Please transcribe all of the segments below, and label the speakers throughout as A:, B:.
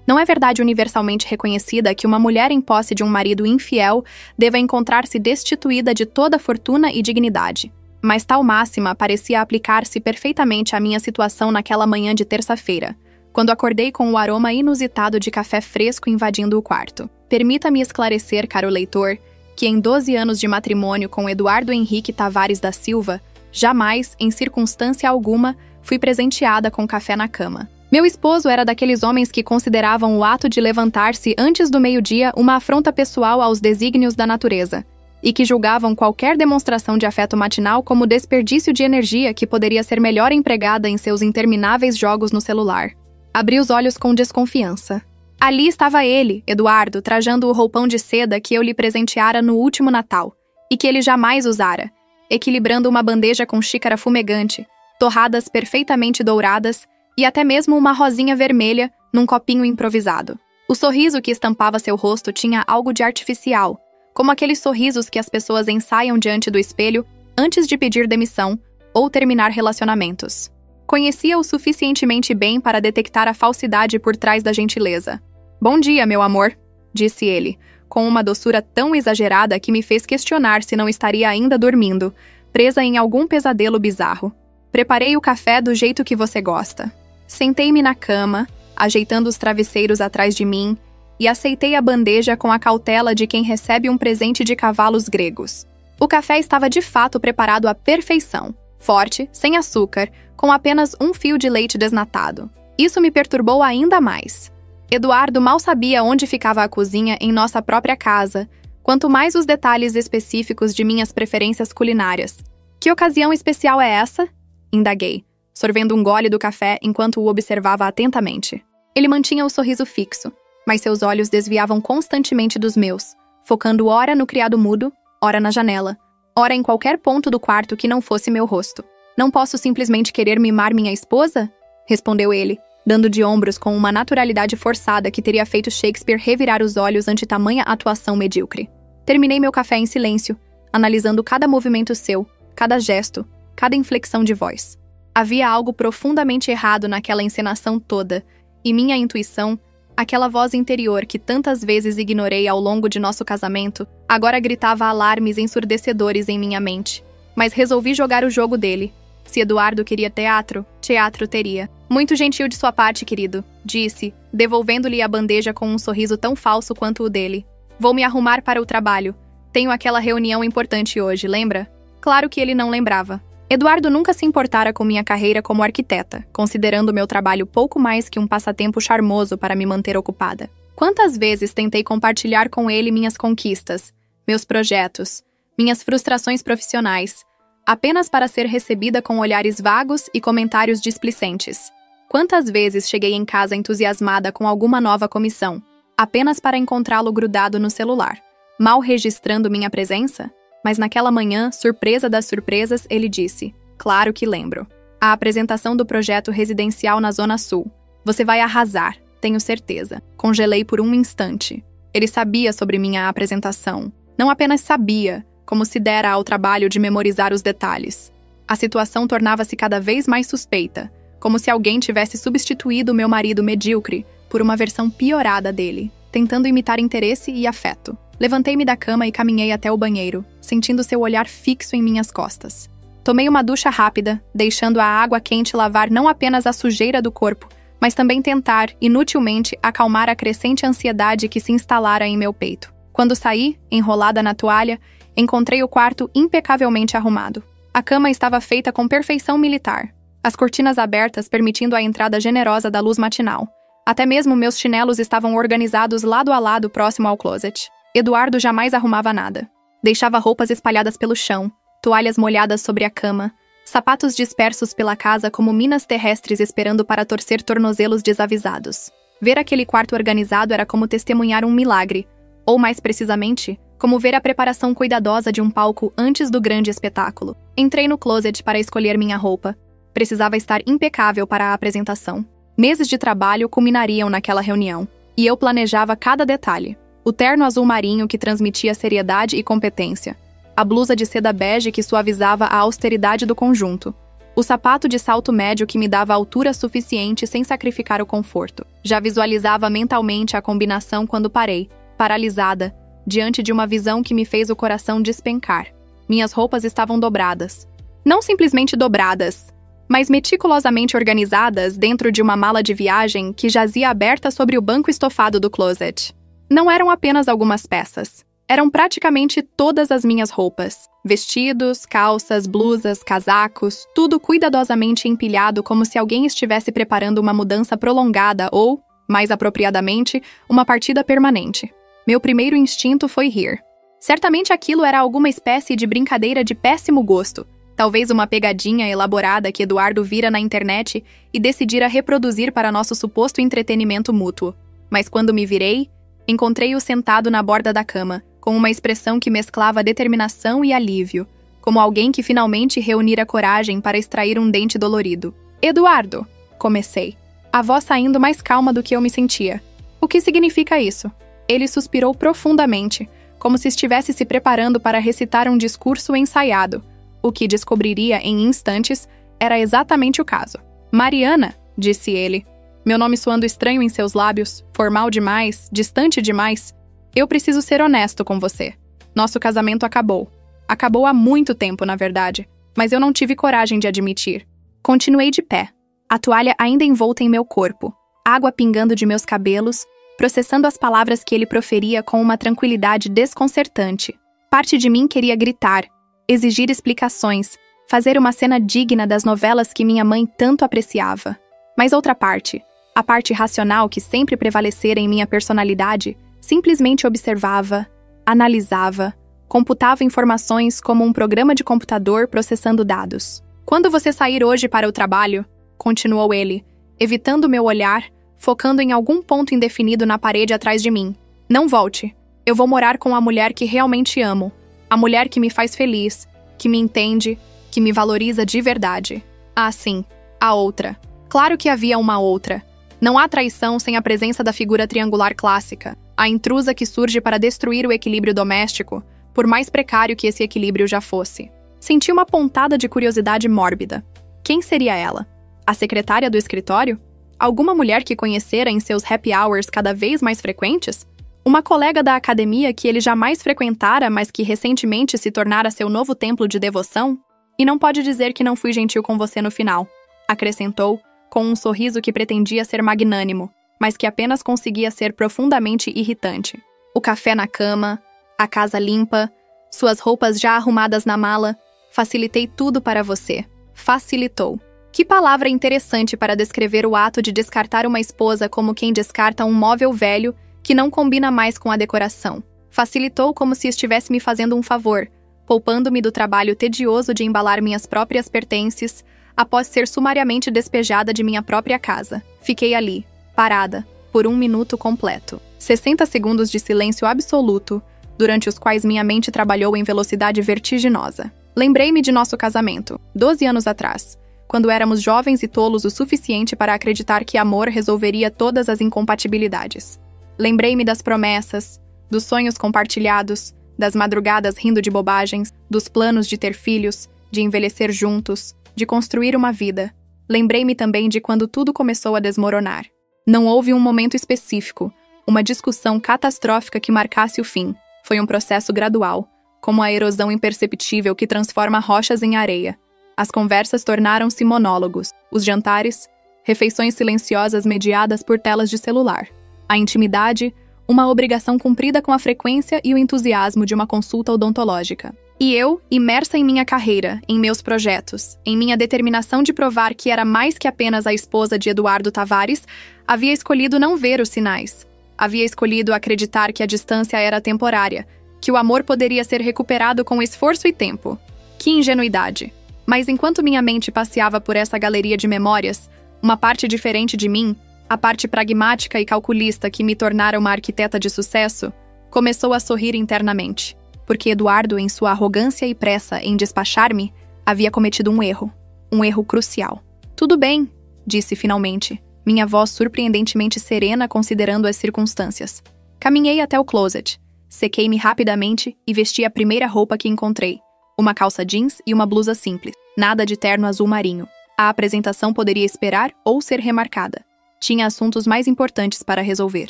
A: Não é verdade universalmente reconhecida que uma mulher em posse de um marido infiel deva encontrar-se destituída de toda fortuna e dignidade. Mas tal máxima parecia aplicar-se perfeitamente à minha situação naquela manhã de terça-feira, quando acordei com o aroma inusitado de café fresco invadindo o quarto. Permita-me esclarecer, caro leitor, que em 12 anos de matrimônio com Eduardo Henrique Tavares da Silva, jamais, em circunstância alguma, fui presenteada com café na cama. Meu esposo era daqueles homens que consideravam o ato de levantar-se antes do meio-dia uma afronta pessoal aos desígnios da natureza, e que julgavam qualquer demonstração de afeto matinal como desperdício de energia que poderia ser melhor empregada em seus intermináveis jogos no celular. Abri os olhos com desconfiança. Ali estava ele, Eduardo, trajando o roupão de seda que eu lhe presenteara no último Natal, e que ele jamais usara, equilibrando uma bandeja com xícara fumegante, torradas perfeitamente douradas e até mesmo uma rosinha vermelha num copinho improvisado. O sorriso que estampava seu rosto tinha algo de artificial, como aqueles sorrisos que as pessoas ensaiam diante do espelho antes de pedir demissão ou terminar relacionamentos. Conhecia-o suficientemente bem para detectar a falsidade por trás da gentileza. "Bom dia, meu amor", disse ele, com uma doçura tão exagerada que me fez questionar se não estaria ainda dormindo, presa em algum pesadelo bizarro. "Preparei o café do jeito que você gosta." Sentei-me na cama, ajeitando os travesseiros atrás de mim, e aceitei a bandeja com a cautela de quem recebe um presente de cavalos gregos. O café estava de fato preparado à perfeição, forte, sem açúcar, com apenas um fio de leite desnatado. Isso me perturbou ainda mais. Eduardo mal sabia onde ficava a cozinha em nossa própria casa, quanto mais os detalhes específicos de minhas preferências culinárias. "Que ocasião especial é essa?" indaguei, sorvendo um gole do café enquanto o observava atentamente. Ele mantinha o sorriso fixo, mas seus olhos desviavam constantemente dos meus, focando ora no criado mudo, ora na janela, ora em qualquer ponto do quarto que não fosse meu rosto. "Não posso simplesmente querer mimar minha esposa?" respondeu ele, dando de ombros com uma naturalidade forçada que teria feito Shakespeare revirar os olhos ante tamanha atuação medíocre. Terminei meu café em silêncio, analisando cada movimento seu, cada gesto, cada inflexão de voz. Havia algo profundamente errado naquela encenação toda, e minha intuição, aquela voz interior que tantas vezes ignorei ao longo de nosso casamento, agora gritava alarmes ensurdecedores em minha mente. Mas resolvi jogar o jogo dele. Se Eduardo queria teatro, teatro teria. "Muito gentil de sua parte, querido", disse, devolvendo-lhe a bandeja com um sorriso tão falso quanto o dele. "Vou me arrumar para o trabalho. Tenho aquela reunião importante hoje, lembra?" Claro que ele não lembrava. Eduardo nunca se importara com minha carreira como arquiteta, considerando meu trabalho pouco mais que um passatempo charmoso para me manter ocupada. Quantas vezes tentei compartilhar com ele minhas conquistas, meus projetos, minhas frustrações profissionais, apenas para ser recebida com olhares vagos e comentários displicentes. Quantas vezes cheguei em casa entusiasmada com alguma nova comissão, apenas para encontrá-lo grudado no celular, mal registrando minha presença? Mas naquela manhã, surpresa das surpresas, ele disse: "Claro que lembro. A apresentação do projeto residencial na Zona Sul. Você vai arrasar, tenho certeza." Congelei por um instante. Ele sabia sobre minha apresentação. Não apenas sabia, como se dera ao trabalho de memorizar os detalhes. A situação tornava-se cada vez mais suspeita, como se alguém tivesse substituído meu marido medíocre por uma versão piorada dele, tentando imitar interesse e afeto. Levantei-me da cama e caminhei até o banheiro, sentindo seu olhar fixo em minhas costas. Tomei uma ducha rápida, deixando a água quente lavar não apenas a sujeira do corpo, mas também tentar, inutilmente, acalmar a crescente ansiedade que se instalara em meu peito. Quando saí, enrolada na toalha, encontrei o quarto impecavelmente arrumado. A cama estava feita com perfeição militar, as cortinas abertas permitindo a entrada generosa da luz matinal. Até mesmo meus chinelos estavam organizados lado a lado próximo ao closet. Eduardo jamais arrumava nada. Deixava roupas espalhadas pelo chão, toalhas molhadas sobre a cama, sapatos dispersos pela casa como minas terrestres esperando para torcer tornozelos desavisados. Ver aquele quarto organizado era como testemunhar um milagre, ou mais precisamente, como ver a preparação cuidadosa de um palco antes do grande espetáculo. Entrei no closet para escolher minha roupa. Precisava estar impecável para a apresentação. Meses de trabalho culminariam naquela reunião, e eu planejava cada detalhe. O terno azul marinho que transmitia seriedade e competência, a blusa de seda bege que suavizava a austeridade do conjunto, O sapato de salto médio que me dava altura suficiente sem sacrificar o conforto. Já visualizava mentalmente a combinação quando parei, paralisada, diante de uma visão que me fez o coração despencar. Minhas roupas estavam dobradas. Não simplesmente dobradas, mas meticulosamente organizadas dentro de uma mala de viagem que jazia aberta sobre o banco estofado do closet. Não eram apenas algumas peças. Eram praticamente todas as minhas roupas. Vestidos, calças, blusas, casacos, tudo cuidadosamente empilhado como se alguém estivesse preparando uma mudança prolongada ou, mais apropriadamente, uma partida permanente. Meu primeiro instinto foi rir. Certamente aquilo era alguma espécie de brincadeira de péssimo gosto, talvez uma pegadinha elaborada que Eduardo vira na internet e decidira reproduzir para nosso suposto entretenimento mútuo. Mas quando me virei, encontrei-o sentado na borda da cama, com uma expressão que mesclava determinação e alívio, como alguém que finalmente reunira coragem para extrair um dente dolorido. "Eduardo", comecei, a voz saindo mais calma do que eu me sentia. "O que significa isso?" Ele suspirou profundamente, como se estivesse se preparando para recitar um discurso ensaiado. O que descobriria em instantes era exatamente o caso. "Mariana", disse ele, meu nome soando estranho em seus lábios, formal demais, distante demais. "Eu preciso ser honesto com você. Nosso casamento acabou. Acabou há muito tempo, na verdade, mas eu não tive coragem de admitir." Continuei de pé, a toalha ainda envolta em meu corpo, água pingando de meus cabelos, processando as palavras que ele proferia com uma tranquilidade desconcertante. Parte de mim queria gritar, exigir explicações, fazer uma cena digna das novelas que minha mãe tanto apreciava. Mas outra parte, a parte racional que sempre prevalecera em minha personalidade, simplesmente observava, analisava, computava informações como um programa de computador processando dados. "Quando você sair hoje para o trabalho", continuou ele, evitando meu olhar, focando em algum ponto indefinido na parede atrás de mim. "Não volte. Eu vou morar com a mulher que realmente amo. A mulher que me faz feliz, que me entende, que me valoriza de verdade." Ah, sim, a outra. Claro que havia uma outra. Não há traição sem a presença da figura triangular clássica, a intrusa que surge para destruir o equilíbrio doméstico, por mais precário que esse equilíbrio já fosse. Senti uma pontada de curiosidade mórbida. Quem seria ela? A secretária do escritório? Alguma mulher que conhecera em seus happy hours cada vez mais frequentes? Uma colega da academia que ele jamais frequentara, mas que recentemente se tornara seu novo templo de devoção? "E não pode dizer que não fui gentil com você no final", acrescentou, com um sorriso que pretendia ser magnânimo, mas que apenas conseguia ser profundamente irritante. O café na cama, a casa limpa, suas roupas já arrumadas na mala, facilitei tudo para você. Facilitou. Que palavra interessante para descrever o ato de descartar uma esposa como quem descarta um móvel velho que não combina mais com a decoração. Facilitou como se estivesse me fazendo um favor, poupando-me do trabalho tedioso de embalar minhas próprias pertences, após ser sumariamente despejada de minha própria casa. Fiquei ali, parada, por 1 minuto completo. 60 segundos de silêncio absoluto, durante os quais minha mente trabalhou em velocidade vertiginosa. Lembrei-me de nosso casamento, 12 anos atrás, quando éramos jovens e tolos o suficiente para acreditar que amor resolveria todas as incompatibilidades. Lembrei-me das promessas, dos sonhos compartilhados, das madrugadas rindo de bobagens, dos planos de ter filhos, de envelhecer juntos, de construir uma vida. Lembrei-me também de quando tudo começou a desmoronar. Não houve um momento específico, uma discussão catastrófica que marcasse o fim. Foi um processo gradual, como a erosão imperceptível que transforma rochas em areia. As conversas tornaram-se monólogos, os jantares, refeições silenciosas mediadas por telas de celular. A intimidade, uma obrigação cumprida com a frequência e o entusiasmo de uma consulta odontológica. E eu, imersa em minha carreira, em meus projetos, em minha determinação de provar que era mais que apenas a esposa de Eduardo Tavares, havia escolhido não ver os sinais. Havia escolhido acreditar que a distância era temporária, que o amor poderia ser recuperado com esforço e tempo. Que ingenuidade! Mas enquanto minha mente passeava por essa galeria de memórias, uma parte diferente de mim, a parte pragmática e calculista que me tornara uma arquiteta de sucesso, começou a sorrir internamente, porque Eduardo, em sua arrogância e pressa em despachar-me, havia cometido um erro crucial. "Tudo bem", disse finalmente, minha voz surpreendentemente serena considerando as circunstâncias. Caminhei até o closet, sequei-me rapidamente e vesti a primeira roupa que encontrei, uma calça jeans e uma blusa simples. Nada de terno azul marinho. A apresentação poderia esperar ou ser remarcada. Tinha assuntos mais importantes para resolver.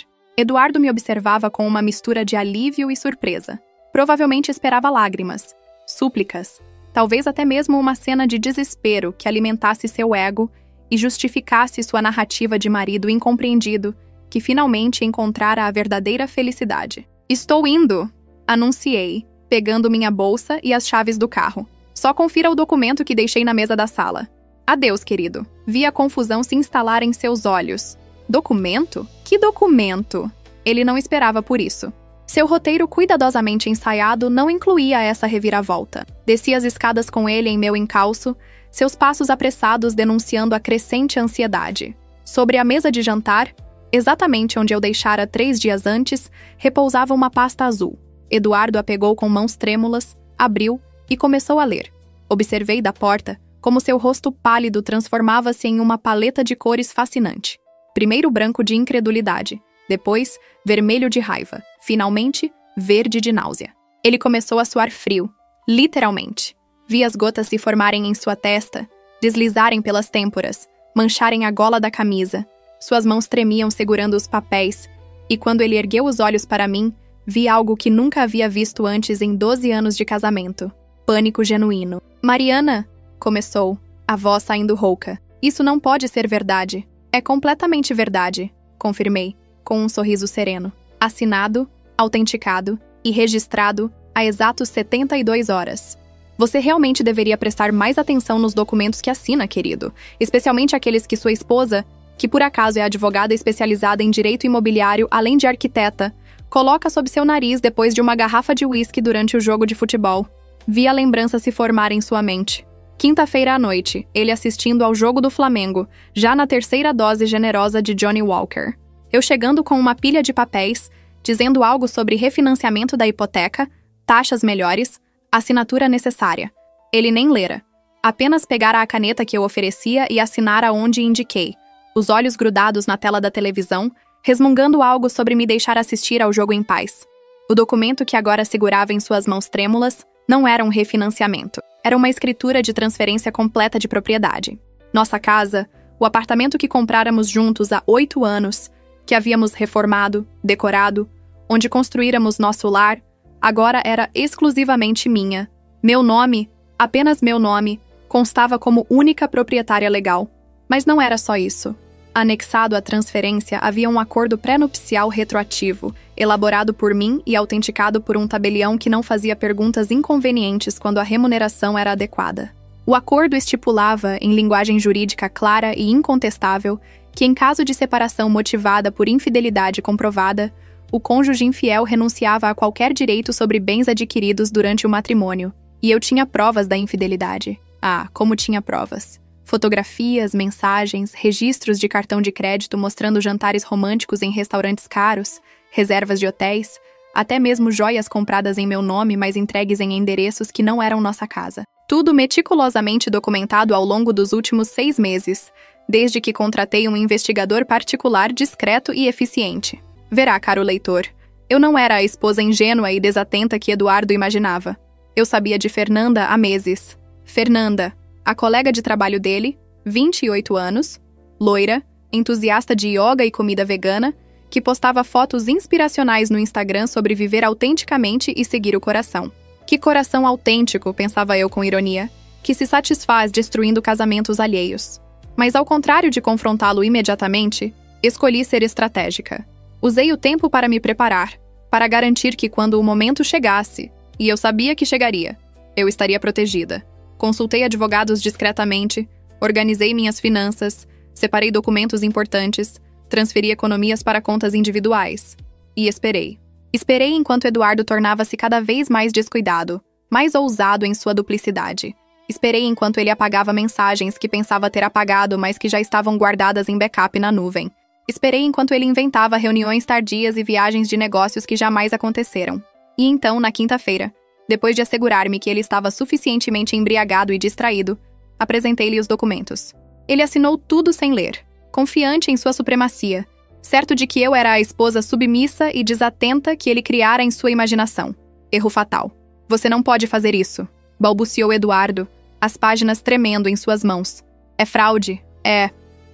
A: Eduardo me observava com uma mistura de alívio e surpresa. Provavelmente esperava lágrimas, súplicas, talvez até mesmo uma cena de desespero que alimentasse seu ego e justificasse sua narrativa de marido incompreendido que finalmente encontrara a verdadeira felicidade. "Estou indo", anunciei, pegando minha bolsa e as chaves do carro. "Só confira o documento que deixei na mesa da sala." "Adeus, querido." Vi a confusão se instalar em seus olhos. "Documento? Que documento?" Ele não esperava por isso. Seu roteiro cuidadosamente ensaiado não incluía essa reviravolta. Desci as escadas com ele em meu encalço, seus passos apressados denunciando a crescente ansiedade. Sobre a mesa de jantar, exatamente onde eu deixara 3 dias antes, repousava uma pasta azul. Eduardo a pegou com mãos trêmulas, abriu e começou a ler. Observei da porta como seu rosto pálido transformava-se em uma paleta de cores fascinante. Primeiro branco de incredulidade, depois vermelho de raiva, finalmente verde de náusea. Ele começou a suar frio, literalmente. Vi as gotas se formarem em sua testa, deslizarem pelas têmporas, mancharem a gola da camisa. Suas mãos tremiam segurando os papéis, e quando ele ergueu os olhos para mim, vi algo que nunca havia visto antes em 12 anos de casamento. Pânico genuíno. "Mariana", começou, a voz saindo rouca. "Isso não pode ser verdade." "É completamente verdade", confirmei, com um sorriso sereno. "Assinado, autenticado e registrado há exatos 72 horas. Você realmente deveria prestar mais atenção nos documentos que assina, querido, especialmente aqueles que sua esposa, que por acaso é advogada especializada em direito imobiliário além de arquiteta, coloca sob seu nariz depois de uma garrafa de uísque durante o jogo de futebol." Vi a lembrança se formar em sua mente. Quinta-feira à noite, ele assistindo ao jogo do Flamengo, já na 3ª dose generosa de Johnny Walker. Eu chegando com uma pilha de papéis, dizendo algo sobre refinanciamento da hipoteca, taxas melhores, assinatura necessária. Ele nem lera. Apenas pegara a caneta que eu oferecia e assinara onde indiquei, os olhos grudados na tela da televisão, resmungando algo sobre me deixar assistir ao jogo em paz. O documento que agora segurava em suas mãos trêmulas não era um refinanciamento. Era uma escritura de transferência completa de propriedade. Nossa casa, o apartamento que compráramos juntos há 8 anos, que havíamos reformado, decorado, onde construíramos nosso lar, agora era exclusivamente minha. Meu nome, apenas meu nome, constava como única proprietária legal. Mas não era só isso. Anexado à transferência havia um acordo pré-nupcial retroativo, elaborado por mim e autenticado por um tabelião que não fazia perguntas inconvenientes quando a remuneração era adequada. O acordo estipulava, em linguagem jurídica clara e incontestável, que em caso de separação motivada por infidelidade comprovada, o cônjuge infiel renunciava a qualquer direito sobre bens adquiridos durante o matrimônio. E eu tinha provas da infidelidade. Ah, como tinha provas! Fotografias, mensagens, registros de cartão de crédito mostrando jantares românticos em restaurantes caros, reservas de hotéis, até mesmo joias compradas em meu nome, mas entregues em endereços que não eram nossa casa. Tudo meticulosamente documentado ao longo dos últimos 6 meses, desde que contratei um investigador particular discreto e eficiente. Verá, caro leitor, eu não era a esposa ingênua e desatenta que Eduardo imaginava. Eu sabia de Fernanda há meses. Fernanda, a colega de trabalho dele, 28 anos, loira, entusiasta de yoga e comida vegana, que postava fotos inspiracionais no Instagram sobre viver autenticamente e seguir o coração. Que coração autêntico, pensava eu com ironia, que se satisfaz destruindo casamentos alheios. Mas ao contrário de confrontá-lo imediatamente, escolhi ser estratégica. Usei o tempo para me preparar, para garantir que quando o momento chegasse, e eu sabia que chegaria, eu estaria protegida. Consultei advogados discretamente, organizei minhas finanças, separei documentos importantes, transferi economias para contas individuais. E esperei. Esperei enquanto Eduardo tornava-se cada vez mais descuidado, mais ousado em sua duplicidade. Esperei enquanto ele apagava mensagens que pensava ter apagado, mas que já estavam guardadas em backup na nuvem. Esperei enquanto ele inventava reuniões tardias e viagens de negócios que jamais aconteceram. E então, na quinta-feira, depois de assegurar-me que ele estava suficientemente embriagado e distraído, apresentei-lhe os documentos. Ele assinou tudo sem ler, confiante em sua supremacia, certo de que eu era a esposa submissa e desatenta que ele criara em sua imaginação. Erro fatal. Você não pode fazer isso, balbuciou Eduardo, as páginas tremendo em suas mãos. É fraude. É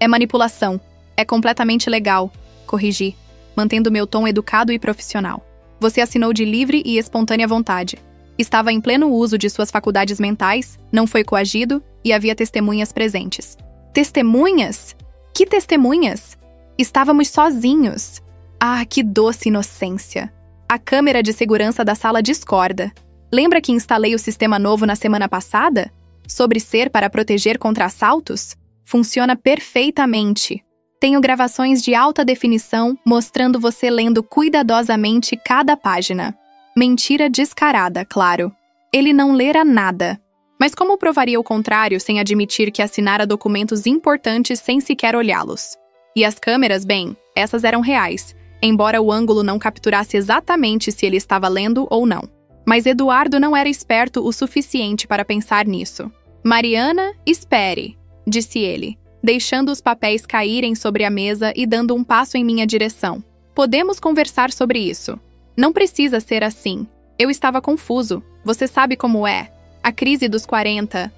A: manipulação. É completamente legal, corrigi, mantendo meu tom educado e profissional. Você assinou de livre e espontânea vontade. Estava em pleno uso de suas faculdades mentais, não foi coagido e havia testemunhas presentes. Testemunhas? Que testemunhas? Estávamos sozinhos. Ah, que doce inocência. A câmera de segurança da sala discorda. Lembra que instalei o sistema novo na semana passada? Sobre ser para proteger contra assaltos? Funciona perfeitamente. Tenho gravações de alta definição mostrando você lendo cuidadosamente cada página. Mentira descarada, claro. Ele não lera nada. Mas como provaria o contrário sem admitir que assinara documentos importantes sem sequer olhá-los? E as câmeras, bem, essas eram reais, embora o ângulo não capturasse exatamente se ele estava lendo ou não. Mas Eduardo não era esperto o suficiente para pensar nisso. Mariana, espere, disse ele, deixando os papéis caírem sobre a mesa e dando um passo em minha direção. Podemos conversar sobre isso. Não precisa ser assim. Eu estava confuso. Você sabe como é. A crise dos 40.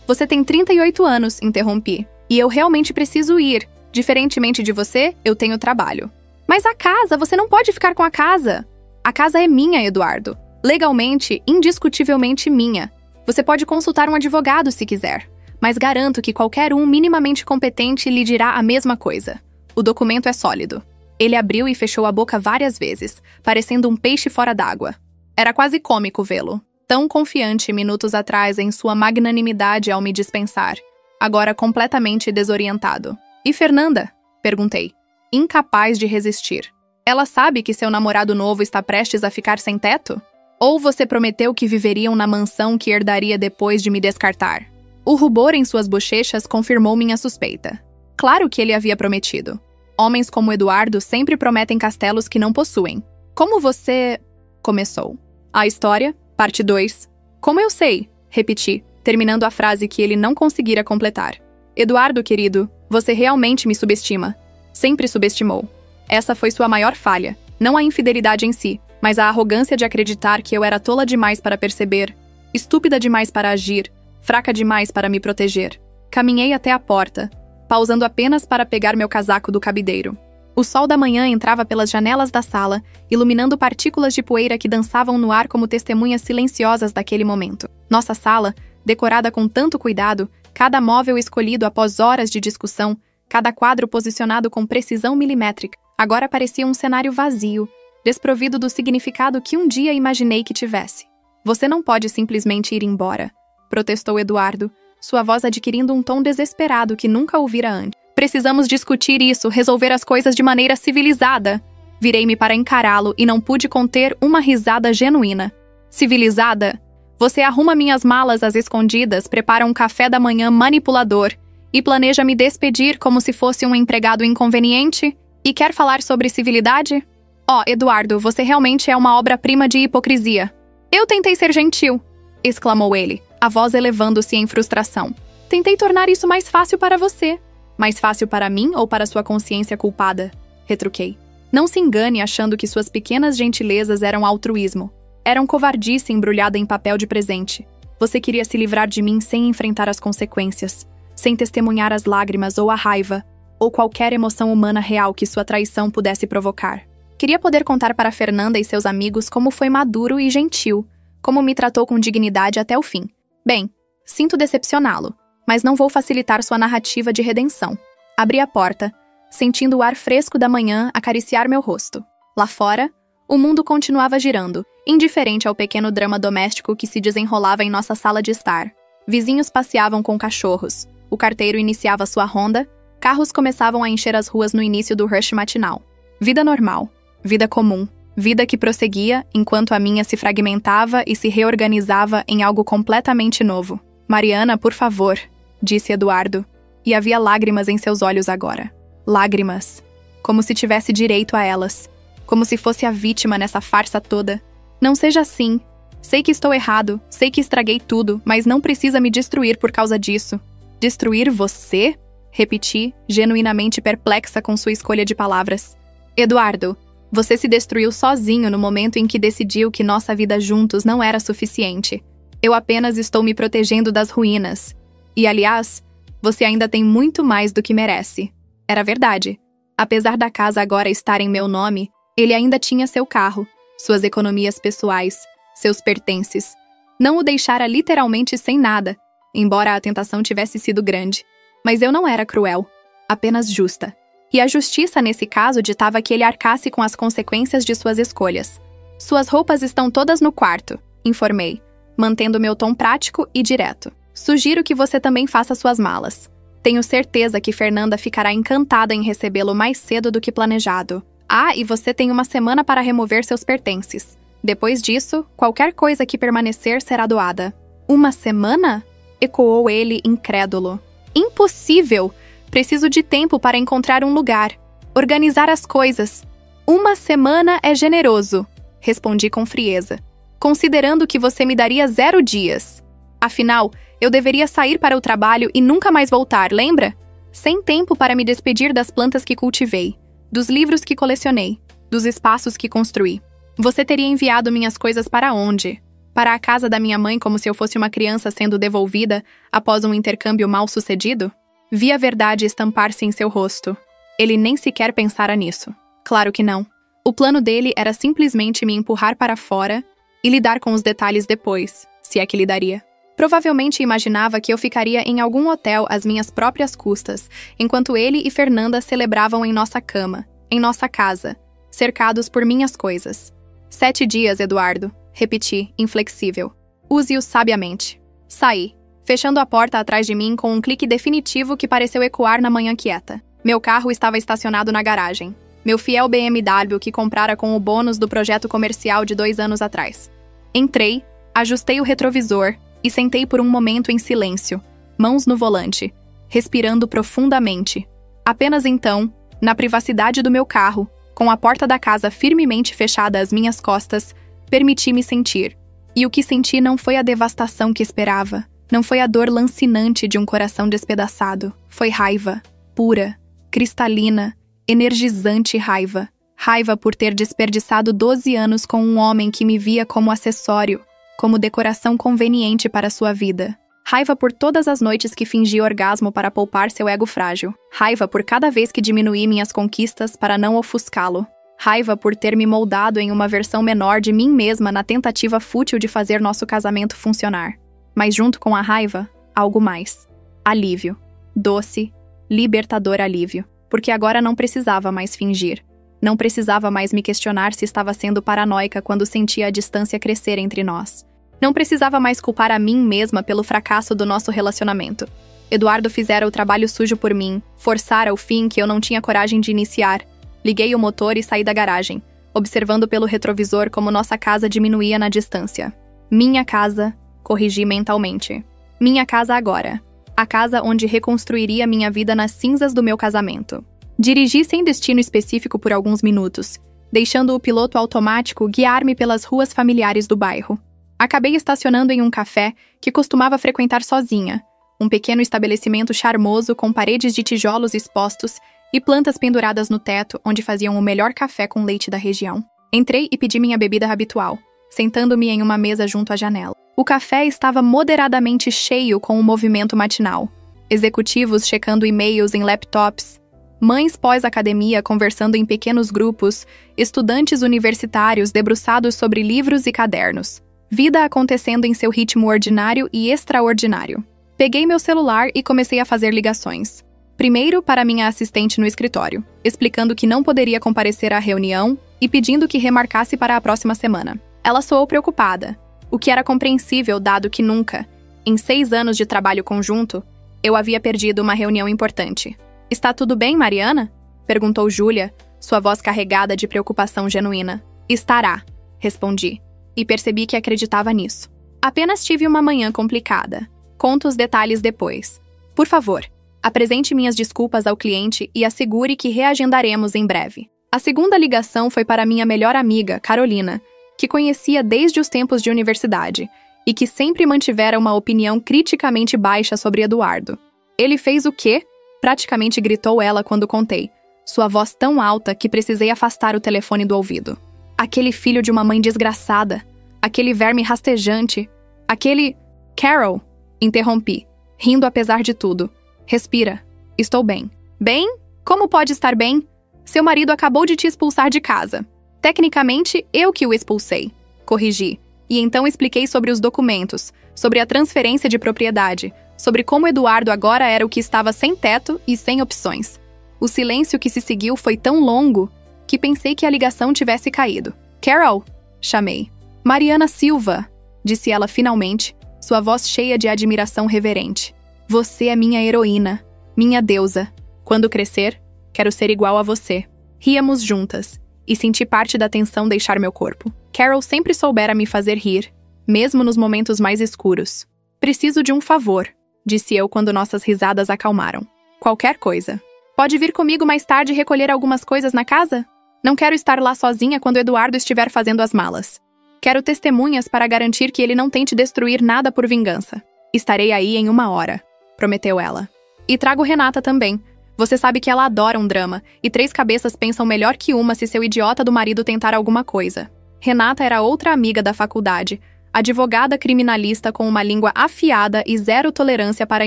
A: Você tem 38 anos, interrompi. E eu realmente preciso ir. Diferentemente de você, eu tenho trabalho. Mas a casa, você não pode ficar com a casa. A casa é minha, Eduardo. Legalmente, indiscutivelmente minha. Você pode consultar um advogado se quiser. Mas garanto que qualquer um minimamente competente lhe dirá a mesma coisa. O documento é sólido. Ele abriu e fechou a boca várias vezes, parecendo um peixe fora d'água. Era quase cômico vê-lo, tão confiante minutos atrás em sua magnanimidade ao me dispensar, agora completamente desorientado. E Fernanda? Perguntei, incapaz de resistir. Ela sabe que seu namorado novo está prestes a ficar sem teto? Ou você prometeu que viveriam na mansão que herdaria depois de me descartar? O rubor em suas bochechas confirmou minha suspeita. Claro que ele havia prometido. Homens como Eduardo sempre prometem castelos que não possuem. Como você... começou. A história, parte 2. Como eu sei? Repeti, terminando a frase que ele não conseguira completar. Eduardo, querido, você realmente me subestima. Sempre subestimou. Essa foi sua maior falha. Não a infidelidade em si, mas a arrogância de acreditar que eu era tola demais para perceber, estúpida demais para agir, fraca demais para me proteger. Caminhei até a porta, pausando apenas para pegar meu casaco do cabideiro. O sol da manhã entrava pelas janelas da sala, iluminando partículas de poeira que dançavam no ar como testemunhas silenciosas daquele momento. Nossa sala, decorada com tanto cuidado, cada móvel escolhido após horas de discussão, cada quadro posicionado com precisão milimétrica, agora parecia um cenário vazio, desprovido do significado que um dia imaginei que tivesse. Você não pode simplesmente ir embora, protestou Eduardo, sua voz adquirindo um tom desesperado que nunca ouvira antes. Precisamos discutir isso, resolver as coisas de maneira civilizada. Virei-me para encará-lo e não pude conter uma risada genuína. Civilizada? Você arruma minhas malas às escondidas, prepara um café da manhã manipulador e planeja me despedir como se fosse um empregado inconveniente? E quer falar sobre civilidade? Oh, Eduardo, você realmente é uma obra-prima de hipocrisia. Eu tentei ser gentil, exclamou ele, a voz elevando-se em frustração. Tentei tornar isso mais fácil para você. Mais fácil para mim ou para sua consciência culpada? Retruquei. Não se engane achando que suas pequenas gentilezas eram altruísmo. Eram covardice embrulhada em papel de presente. Você queria se livrar de mim sem enfrentar as consequências, sem testemunhar as lágrimas ou a raiva, ou qualquer emoção humana real que sua traição pudesse provocar. Queria poder contar para Fernanda e seus amigos como foi maduro e gentil, como me tratou com dignidade até o fim. Bem, sinto decepcioná-lo, mas não vou facilitar sua narrativa de redenção. Abri a porta, sentindo o ar fresco da manhã acariciar meu rosto. Lá fora, o mundo continuava girando, indiferente ao pequeno drama doméstico que se desenrolava em nossa sala de estar. Vizinhos passeavam com cachorros, o carteiro iniciava sua ronda, carros começavam a encher as ruas no início do rush matinal. Vida normal, vida comum, vida que prosseguia enquanto a minha se fragmentava e se reorganizava em algo completamente novo. Mariana, por favor, disse Eduardo, e havia lágrimas em seus olhos agora. Lágrimas. Como se tivesse direito a elas. Como se fosse a vítima nessa farsa toda. Não seja assim. Sei que estou errado, sei que estraguei tudo, mas não precisa me destruir por causa disso. Destruir você? Repeti, genuinamente perplexa com sua escolha de palavras. Eduardo, você se destruiu sozinho no momento em que decidiu que nossa vida juntos não era suficiente. Eu apenas estou me protegendo das ruínas. E, aliás, você ainda tem muito mais do que merece. Era verdade. Apesar da casa agora estar em meu nome, ele ainda tinha seu carro, suas economias pessoais, seus pertences. Não o deixara literalmente sem nada, embora a tentação tivesse sido grande. Mas eu não era cruel, apenas justa. E a justiça nesse caso ditava que ele arcasse com as consequências de suas escolhas. Suas roupas estão todas no quarto, informei, mantendo meu tom prático e direto. Sugiro que você também faça suas malas. Tenho certeza que Fernanda ficará encantada em recebê-lo mais cedo do que planejado. Ah, e você tem uma semana para remover seus pertences. Depois disso, qualquer coisa que permanecer será doada. Uma semana? Ecoou ele, incrédulo. Impossível! Preciso de tempo para encontrar um lugar. Organizar as coisas. Uma semana é generoso, respondi com frieza, considerando que você me daria 0 dias. Afinal, eu deveria sair para o trabalho e nunca mais voltar, lembra? Sem tempo para me despedir das plantas que cultivei, dos livros que colecionei, dos espaços que construí. Você teria enviado minhas coisas para onde? Para a casa da minha mãe como se eu fosse uma criança sendo devolvida após um intercâmbio mal-sucedido? Vi a verdade estampar-se em seu rosto. Ele nem sequer pensara nisso. Claro que não. O plano dele era simplesmente me empurrar para fora e lidar com os detalhes depois, se é que lidaria. Provavelmente imaginava que eu ficaria em algum hotel às minhas próprias custas, enquanto ele e Fernanda celebravam em nossa cama, em nossa casa, cercados por minhas coisas. 7 dias, Eduardo, repeti, inflexível. Use-os sabiamente. Saí, fechando a porta atrás de mim com um clique definitivo que pareceu ecoar na manhã quieta. Meu carro estava estacionado na garagem. Meu fiel BMW que comprara com o bônus do projeto comercial de 2 anos atrás. Entrei, ajustei o retrovisor e sentei por um momento em silêncio, mãos no volante, respirando profundamente. Apenas então, na privacidade do meu carro, com a porta da casa firmemente fechada às minhas costas, permiti-me sentir. E o que senti não foi a devastação que esperava, não foi a dor lancinante de um coração despedaçado, foi raiva, pura, cristalina, energizante raiva. Raiva por ter desperdiçado 12 anos com um homem que me via como acessório, como decoração conveniente para sua vida. Raiva por todas as noites que fingi orgasmo para poupar seu ego frágil. Raiva por cada vez que diminuí minhas conquistas para não ofuscá-lo. Raiva por ter me moldado em uma versão menor de mim mesma na tentativa fútil de fazer nosso casamento funcionar. Mas junto com a raiva, algo mais. Alívio. Doce, libertador alívio. Porque agora não precisava mais fingir. Não precisava mais me questionar se estava sendo paranoica quando sentia a distância crescer entre nós. Não precisava mais culpar a mim mesma pelo fracasso do nosso relacionamento. Eduardo fizera o trabalho sujo por mim, forçara o fim que eu não tinha coragem de iniciar. Liguei o motor e saí da garagem, observando pelo retrovisor como nossa casa diminuía na distância. Minha casa, corrigi mentalmente. Minha casa agora. A casa onde reconstruiria minha vida nas cinzas do meu casamento. Dirigi sem destino específico por alguns minutos, deixando o piloto automático guiar-me pelas ruas familiares do bairro. Acabei estacionando em um café que costumava frequentar sozinha, um pequeno estabelecimento charmoso com paredes de tijolos expostos e plantas penduradas no teto onde faziam o melhor café com leite da região. Entrei e pedi minha bebida habitual, sentando-me em uma mesa junto à janela. O café estava moderadamente cheio com o movimento matinal. Executivos checando e-mails em laptops, mães pós-academia conversando em pequenos grupos, estudantes universitários debruçados sobre livros e cadernos. Vida acontecendo em seu ritmo ordinário e extraordinário. Peguei meu celular e comecei a fazer ligações. Primeiro para minha assistente no escritório, explicando que não poderia comparecer à reunião e pedindo que remarcasse para a próxima semana. Ela soou preocupada, o que era compreensível dado que nunca, em 6 anos de trabalho conjunto, eu havia perdido uma reunião importante. "Está tudo bem, Mariana?" perguntou Júlia, sua voz carregada de preocupação genuína. "Estará", respondi, e percebi que acreditava nisso. "Apenas tive uma manhã complicada. Conto os detalhes depois. Por favor, apresente minhas desculpas ao cliente e assegure que reagendaremos em breve." A segunda ligação foi para minha melhor amiga, Carolina, que conhecia desde os tempos de universidade e que sempre mantivera uma opinião criticamente baixa sobre Eduardo. "Ele fez o quê?" praticamente gritou ela quando contei, sua voz tão alta que precisei afastar o telefone do ouvido. "Aquele filho de uma mãe desgraçada, aquele verme rastejante, Aquele... Carol, interrompi, rindo apesar de tudo. Respira. Estou bem. Bem? Como pode estar bem? Seu marido acabou de te expulsar de casa. Tecnicamente, eu que o expulsei. Corrigi. E então expliquei sobre os documentos, sobre a transferência de propriedade, sobre como Eduardo agora era o que estava sem teto e sem opções. O silêncio que se seguiu foi tão longo que pensei que a ligação tivesse caído. Carol, chamei. Mariana Silva, disse ela finalmente, sua voz cheia de admiração reverente. Você é minha heroína, minha deusa. Quando crescer, quero ser igual a você. Ríamos juntas, e senti parte da tensão deixar meu corpo. Carol sempre soubera me fazer rir, mesmo nos momentos mais escuros. Preciso de um favor, disse eu quando nossas risadas acalmaram. Qualquer coisa. Pode vir comigo mais tarde recolher algumas coisas na casa? Não quero estar lá sozinha quando Eduardo estiver fazendo as malas. Quero testemunhas para garantir que ele não tente destruir nada por vingança. Estarei aí em 1 hora, prometeu ela. E trago Renata também. Você sabe que ela adora um drama, e 3 cabeças pensam melhor que uma se seu idiota do marido tentar alguma coisa. Renata era outra amiga da faculdade, advogada criminalista com uma língua afiada e zero tolerância para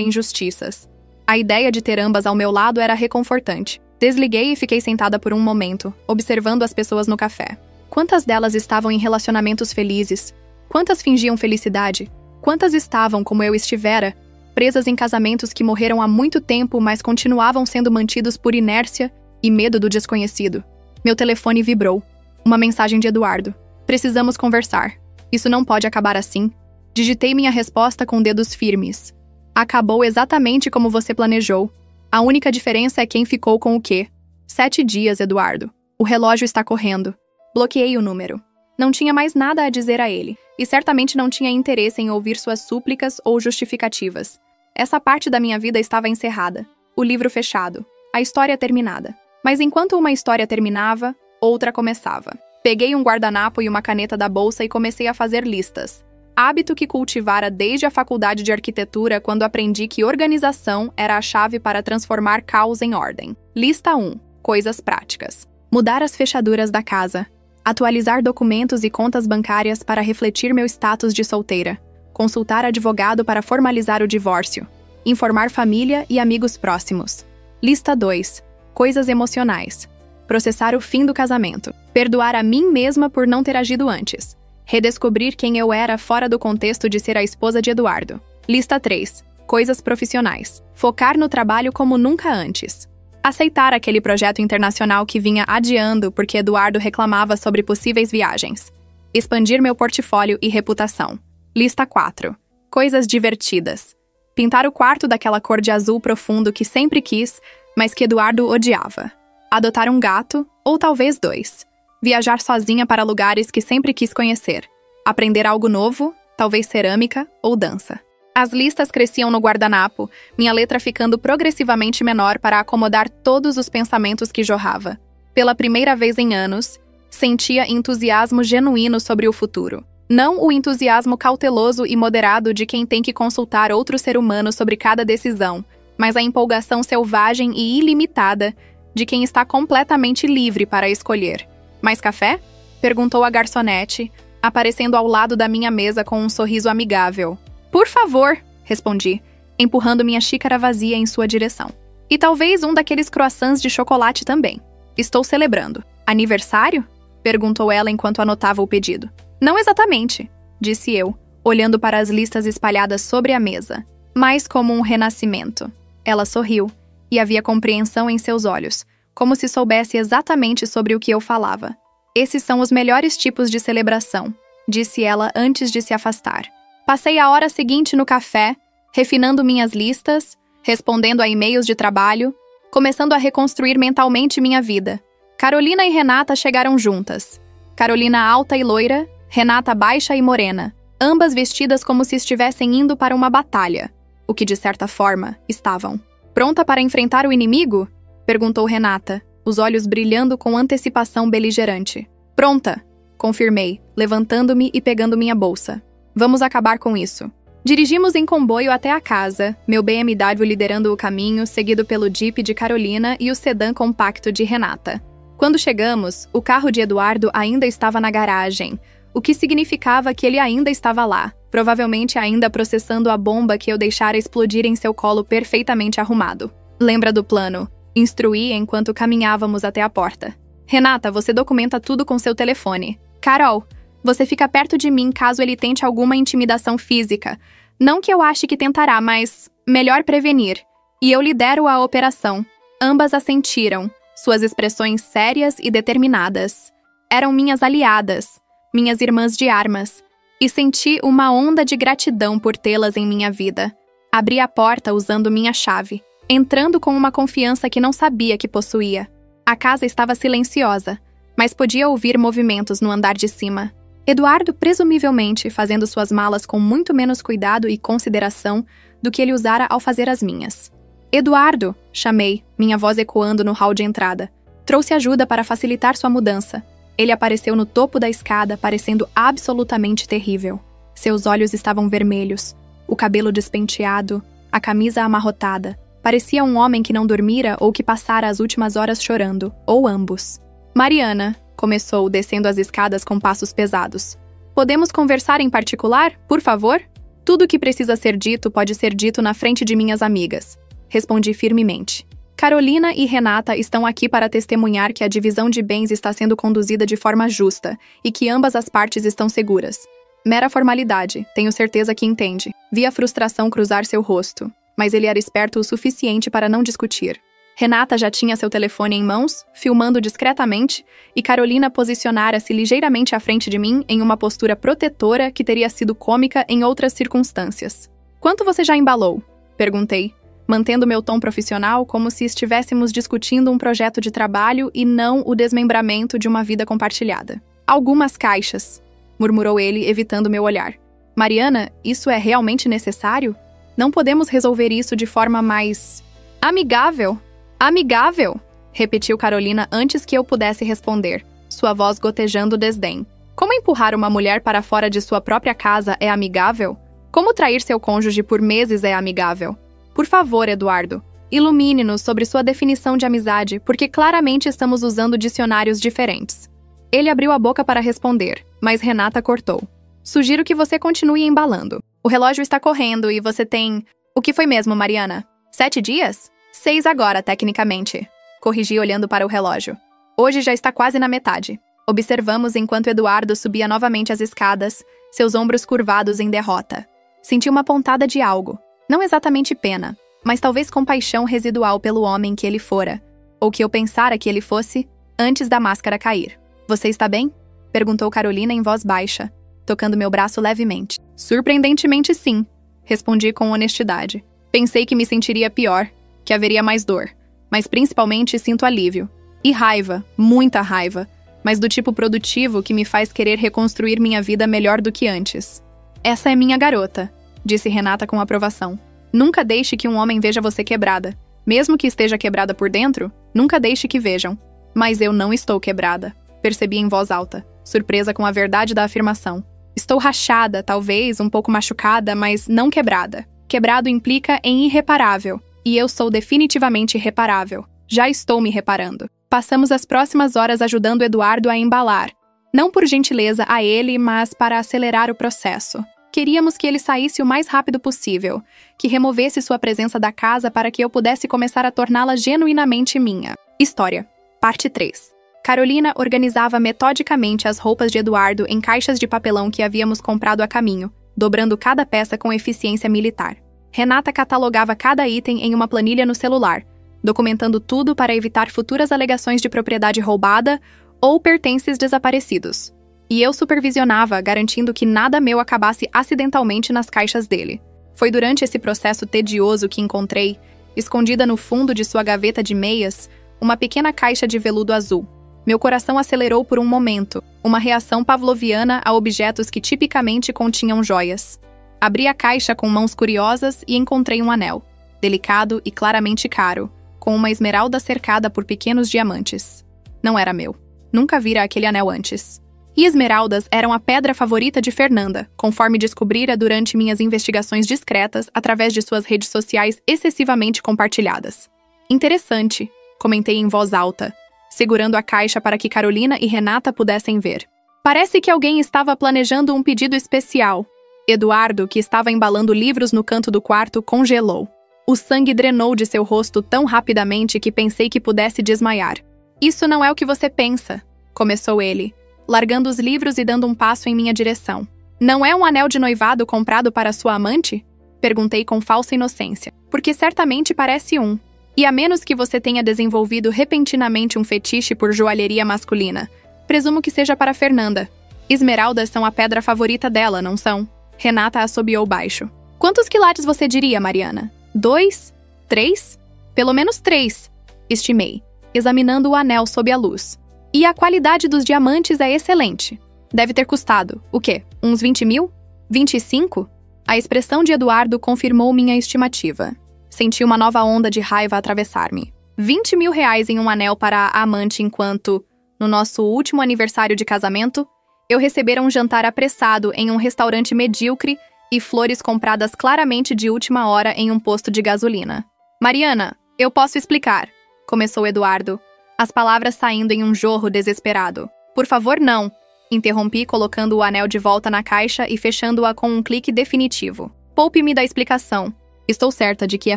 A: injustiças. A ideia de ter ambas ao meu lado era reconfortante. Desliguei e fiquei sentada por um momento, observando as pessoas no café. Quantas delas estavam em relacionamentos felizes? Quantas fingiam felicidade? Quantas estavam, como eu estivera, presas em casamentos que morreram há muito tempo, mas continuavam sendo mantidos por inércia e medo do desconhecido? Meu telefone vibrou. Uma mensagem de Eduardo. Precisamos conversar. Isso não pode acabar assim. Digitei minha resposta com dedos firmes. Acabou exatamente como você planejou. A única diferença é quem ficou com o quê. 7 dias, Eduardo. O relógio está correndo. Bloqueei o número. Não tinha mais nada a dizer a ele, e certamente não tinha interesse em ouvir suas súplicas ou justificativas. Essa parte da minha vida estava encerrada. O livro fechado. A história terminada. Mas enquanto uma história terminava, outra começava. Peguei um guardanapo e uma caneta da bolsa e comecei a fazer listas. Hábito que cultivara desde a faculdade de arquitetura quando aprendi que organização era a chave para transformar caos em ordem. Lista 1. Coisas práticas. Mudar as fechaduras da casa. Atualizar documentos e contas bancárias para refletir meu status de solteira. Consultar advogado para formalizar o divórcio. Informar família e amigos próximos. Lista 2. Coisas emocionais. Processar o fim do casamento. Perdoar a mim mesma por não ter agido antes. Redescobrir quem eu era fora do contexto de ser a esposa de Eduardo. Lista 3. Coisas profissionais. Focar no trabalho como nunca antes. Aceitar aquele projeto internacional que vinha adiando porque Eduardo reclamava sobre possíveis viagens. Expandir meu portfólio e reputação. Lista 4. Coisas divertidas. Pintar o quarto daquela cor de azul profundo que sempre quis, mas que Eduardo odiava. Adotar um gato, ou talvez 2. Viajar sozinha para lugares que sempre quis conhecer. Aprender algo novo, talvez cerâmica ou dança. As listas cresciam no guardanapo, minha letra ficando progressivamente menor para acomodar todos os pensamentos que jorrava. Pela primeira vez em anos, sentia entusiasmo genuíno sobre o futuro. Não o entusiasmo cauteloso e moderado de quem tem que consultar outro ser humano sobre cada decisão, mas a empolgação selvagem e ilimitada de quem está completamente livre para escolher. Mais café? Perguntou a garçonete, aparecendo ao lado da minha mesa com um sorriso amigável. Por favor, respondi, empurrando minha xícara vazia em sua direção. E talvez um daqueles croissants de chocolate também. Estou celebrando. Aniversário? Perguntou ela enquanto anotava o pedido. Não exatamente, disse eu, olhando para as listas espalhadas sobre a mesa. Mais como um renascimento. Ela sorriu, e havia compreensão em seus olhos, como se soubesse exatamente sobre o que eu falava. Esses são os melhores tipos de celebração, disse ela antes de se afastar. Passei a hora seguinte no café, refinando minhas listas, respondendo a e-mails de trabalho, começando a reconstruir mentalmente minha vida. Carolina e Renata chegaram juntas. Carolina alta e loira, Renata baixa e morena, ambas vestidas como se estivessem indo para uma batalha, o que de certa forma estavam. Pronta para enfrentar o inimigo? Perguntou Renata, os olhos brilhando com antecipação beligerante. Pronta, confirmei, levantando-me e pegando minha bolsa. Vamos acabar com isso. Dirigimos em comboio até a casa, meu BMW liderando o caminho, seguido pelo Jeep de Carolina e o sedã compacto de Renata. Quando chegamos, o carro de Eduardo ainda estava na garagem, o que significava que ele ainda estava lá, provavelmente ainda processando a bomba que eu deixara explodir em seu colo perfeitamente arrumado. Lembra do plano? Instruí enquanto caminhávamos até a porta. Renata, você documenta tudo com seu telefone. Carol, você fica perto de mim caso ele tente alguma intimidação física. Não que eu ache que tentará, mas melhor prevenir. E eu lidero a operação. Ambas assentiram, suas expressões sérias e determinadas. Eram minhas aliadas, minhas irmãs de armas, e senti uma onda de gratidão por tê-las em minha vida. Abri a porta usando minha chave, entrando com uma confiança que não sabia que possuía. A casa estava silenciosa, mas podia ouvir movimentos no andar de cima. Eduardo, presumivelmente, fazendo suas malas com muito menos cuidado e consideração do que ele usara ao fazer as minhas. Eduardo, chamei, minha voz ecoando no hall de entrada. Trouxe ajuda para facilitar sua mudança. Ele apareceu no topo da escada, parecendo absolutamente terrível. Seus olhos estavam vermelhos, o cabelo despenteado, a camisa amarrotada. Parecia um homem que não dormira ou que passara as últimas horas chorando, ou ambos. Mariana, começou, descendo as escadas com passos pesados. Podemos conversar em particular, por favor? Tudo o que precisa ser dito pode ser dito na frente de minhas amigas. Respondi firmemente. Carolina e Renata estão aqui para testemunhar que a divisão de bens está sendo conduzida de forma justa e que ambas as partes estão seguras. Mera formalidade, tenho certeza que entende. Vi a frustração cruzar seu rosto, mas ele era esperto o suficiente para não discutir. Renata já tinha seu telefone em mãos, filmando discretamente, e Carolina posicionara-se ligeiramente à frente de mim em uma postura protetora que teria sido cômica em outras circunstâncias. Quanto você já embalou? Perguntei, mantendo meu tom profissional como se estivéssemos discutindo um projeto de trabalho e não o desmembramento de uma vida compartilhada. Algumas caixas, murmurou ele, evitando meu olhar. Mariana, isso é realmente necessário? Não podemos resolver isso de forma mais... amigável? Amigável? Repetiu Carolina antes que eu pudesse responder, sua voz gotejando desdém. Como empurrar uma mulher para fora de sua própria casa é amigável? Como trair seu cônjuge por meses é amigável? Por favor, Eduardo, ilumine-nos sobre sua definição de amizade, porque claramente estamos usando dicionários diferentes. Ele abriu a boca para responder, mas Renata cortou. Sugiro que você continue embalando. O relógio está correndo e você tem... O que foi mesmo, Mariana? 7 dias? 6 agora, tecnicamente. Corrigi olhando para o relógio. Hoje já está quase na metade. Observamos enquanto Eduardo subia novamente as escadas, seus ombros curvados em derrota. Senti uma pontada de algo. Não exatamente pena, mas talvez compaixão residual pelo homem que ele fora, ou que eu pensara que ele fosse, antes da máscara cair. Você está bem? Perguntou Carolina em voz baixa, tocando meu braço levemente. Surpreendentemente sim, respondi com honestidade. Pensei que me sentiria pior, que haveria mais dor, mas principalmente sinto alívio. E raiva, muita raiva, mas do tipo produtivo que me faz querer reconstruir minha vida melhor do que antes. Essa é minha garota, disse Renata com aprovação. Nunca deixe que um homem veja você quebrada. Mesmo que esteja quebrada por dentro, nunca deixe que vejam. Mas eu não estou quebrada, percebi em voz alta, surpresa com a verdade da afirmação. Estou rachada, talvez, um pouco machucada, mas não quebrada. Quebrado implica em irreparável, e eu sou definitivamente irreparável. Já estou me reparando. Passamos as próximas horas ajudando Eduardo a embalar. Não por gentileza a ele, mas para acelerar o processo. Queríamos que ele saísse o mais rápido possível, que removesse sua presença da casa para que eu pudesse começar a torná-la genuinamente minha. História. Parte 3. Carolina organizava metodicamente as roupas de Eduardo em caixas de papelão que havíamos comprado a caminho, dobrando cada peça com eficiência militar. Renata catalogava cada item em uma planilha no celular, documentando tudo para evitar futuras alegações de propriedade roubada ou pertences desaparecidos. E eu supervisionava, garantindo que nada meu acabasse acidentalmente nas caixas dele. Foi durante esse processo tedioso que encontrei, escondida no fundo de sua gaveta de meias, uma pequena caixa de veludo azul. Meu coração acelerou por um momento, uma reação pavloviana a objetos que tipicamente continham joias. Abri a caixa com mãos curiosas e encontrei um anel, delicado e claramente caro, com uma esmeralda cercada por pequenos diamantes. Não era meu. Nunca vira aquele anel antes. E esmeraldas eram a pedra favorita de Fernanda, conforme descobrira durante minhas investigações discretas através de suas redes sociais excessivamente compartilhadas. Interessante, comentei em voz alta, segurando a caixa para que Carolina e Renata pudessem ver. Parece que alguém estava planejando um pedido especial. Eduardo, que estava embalando livros no canto do quarto, congelou. O sangue drenou de seu rosto tão rapidamente que pensei que pudesse desmaiar. Isso não é o que você pensa, começou ele, largando os livros e dando um passo em minha direção. Não é um anel de noivado comprado para sua amante? Perguntei com falsa inocência, porque certamente parece um. E a menos que você tenha desenvolvido repentinamente um fetiche por joalheria masculina, presumo que seja para Fernanda. Esmeraldas são a pedra favorita dela, não são? Renata assobiou baixo. Quantos quilates você diria, Mariana? 2? 3? Pelo menos 3, estimei, examinando o anel sob a luz. E a qualidade dos diamantes é excelente. Deve ter custado, o quê? Uns 20 mil? 25? A expressão de Eduardo confirmou minha estimativa. Senti uma nova onda de raiva atravessar-me. 20 mil reais em um anel para a amante enquanto, no nosso último aniversário de casamento, eu recebera um jantar apressado em um restaurante medíocre e flores compradas claramente de última hora em um posto de gasolina. Mariana, eu posso explicar, começou Eduardo, as palavras saindo em um jorro desesperado. Por favor, não, interrompi colocando o anel de volta na caixa e fechando-a com um clique definitivo. Poupe-me da explicação. Estou certa de que é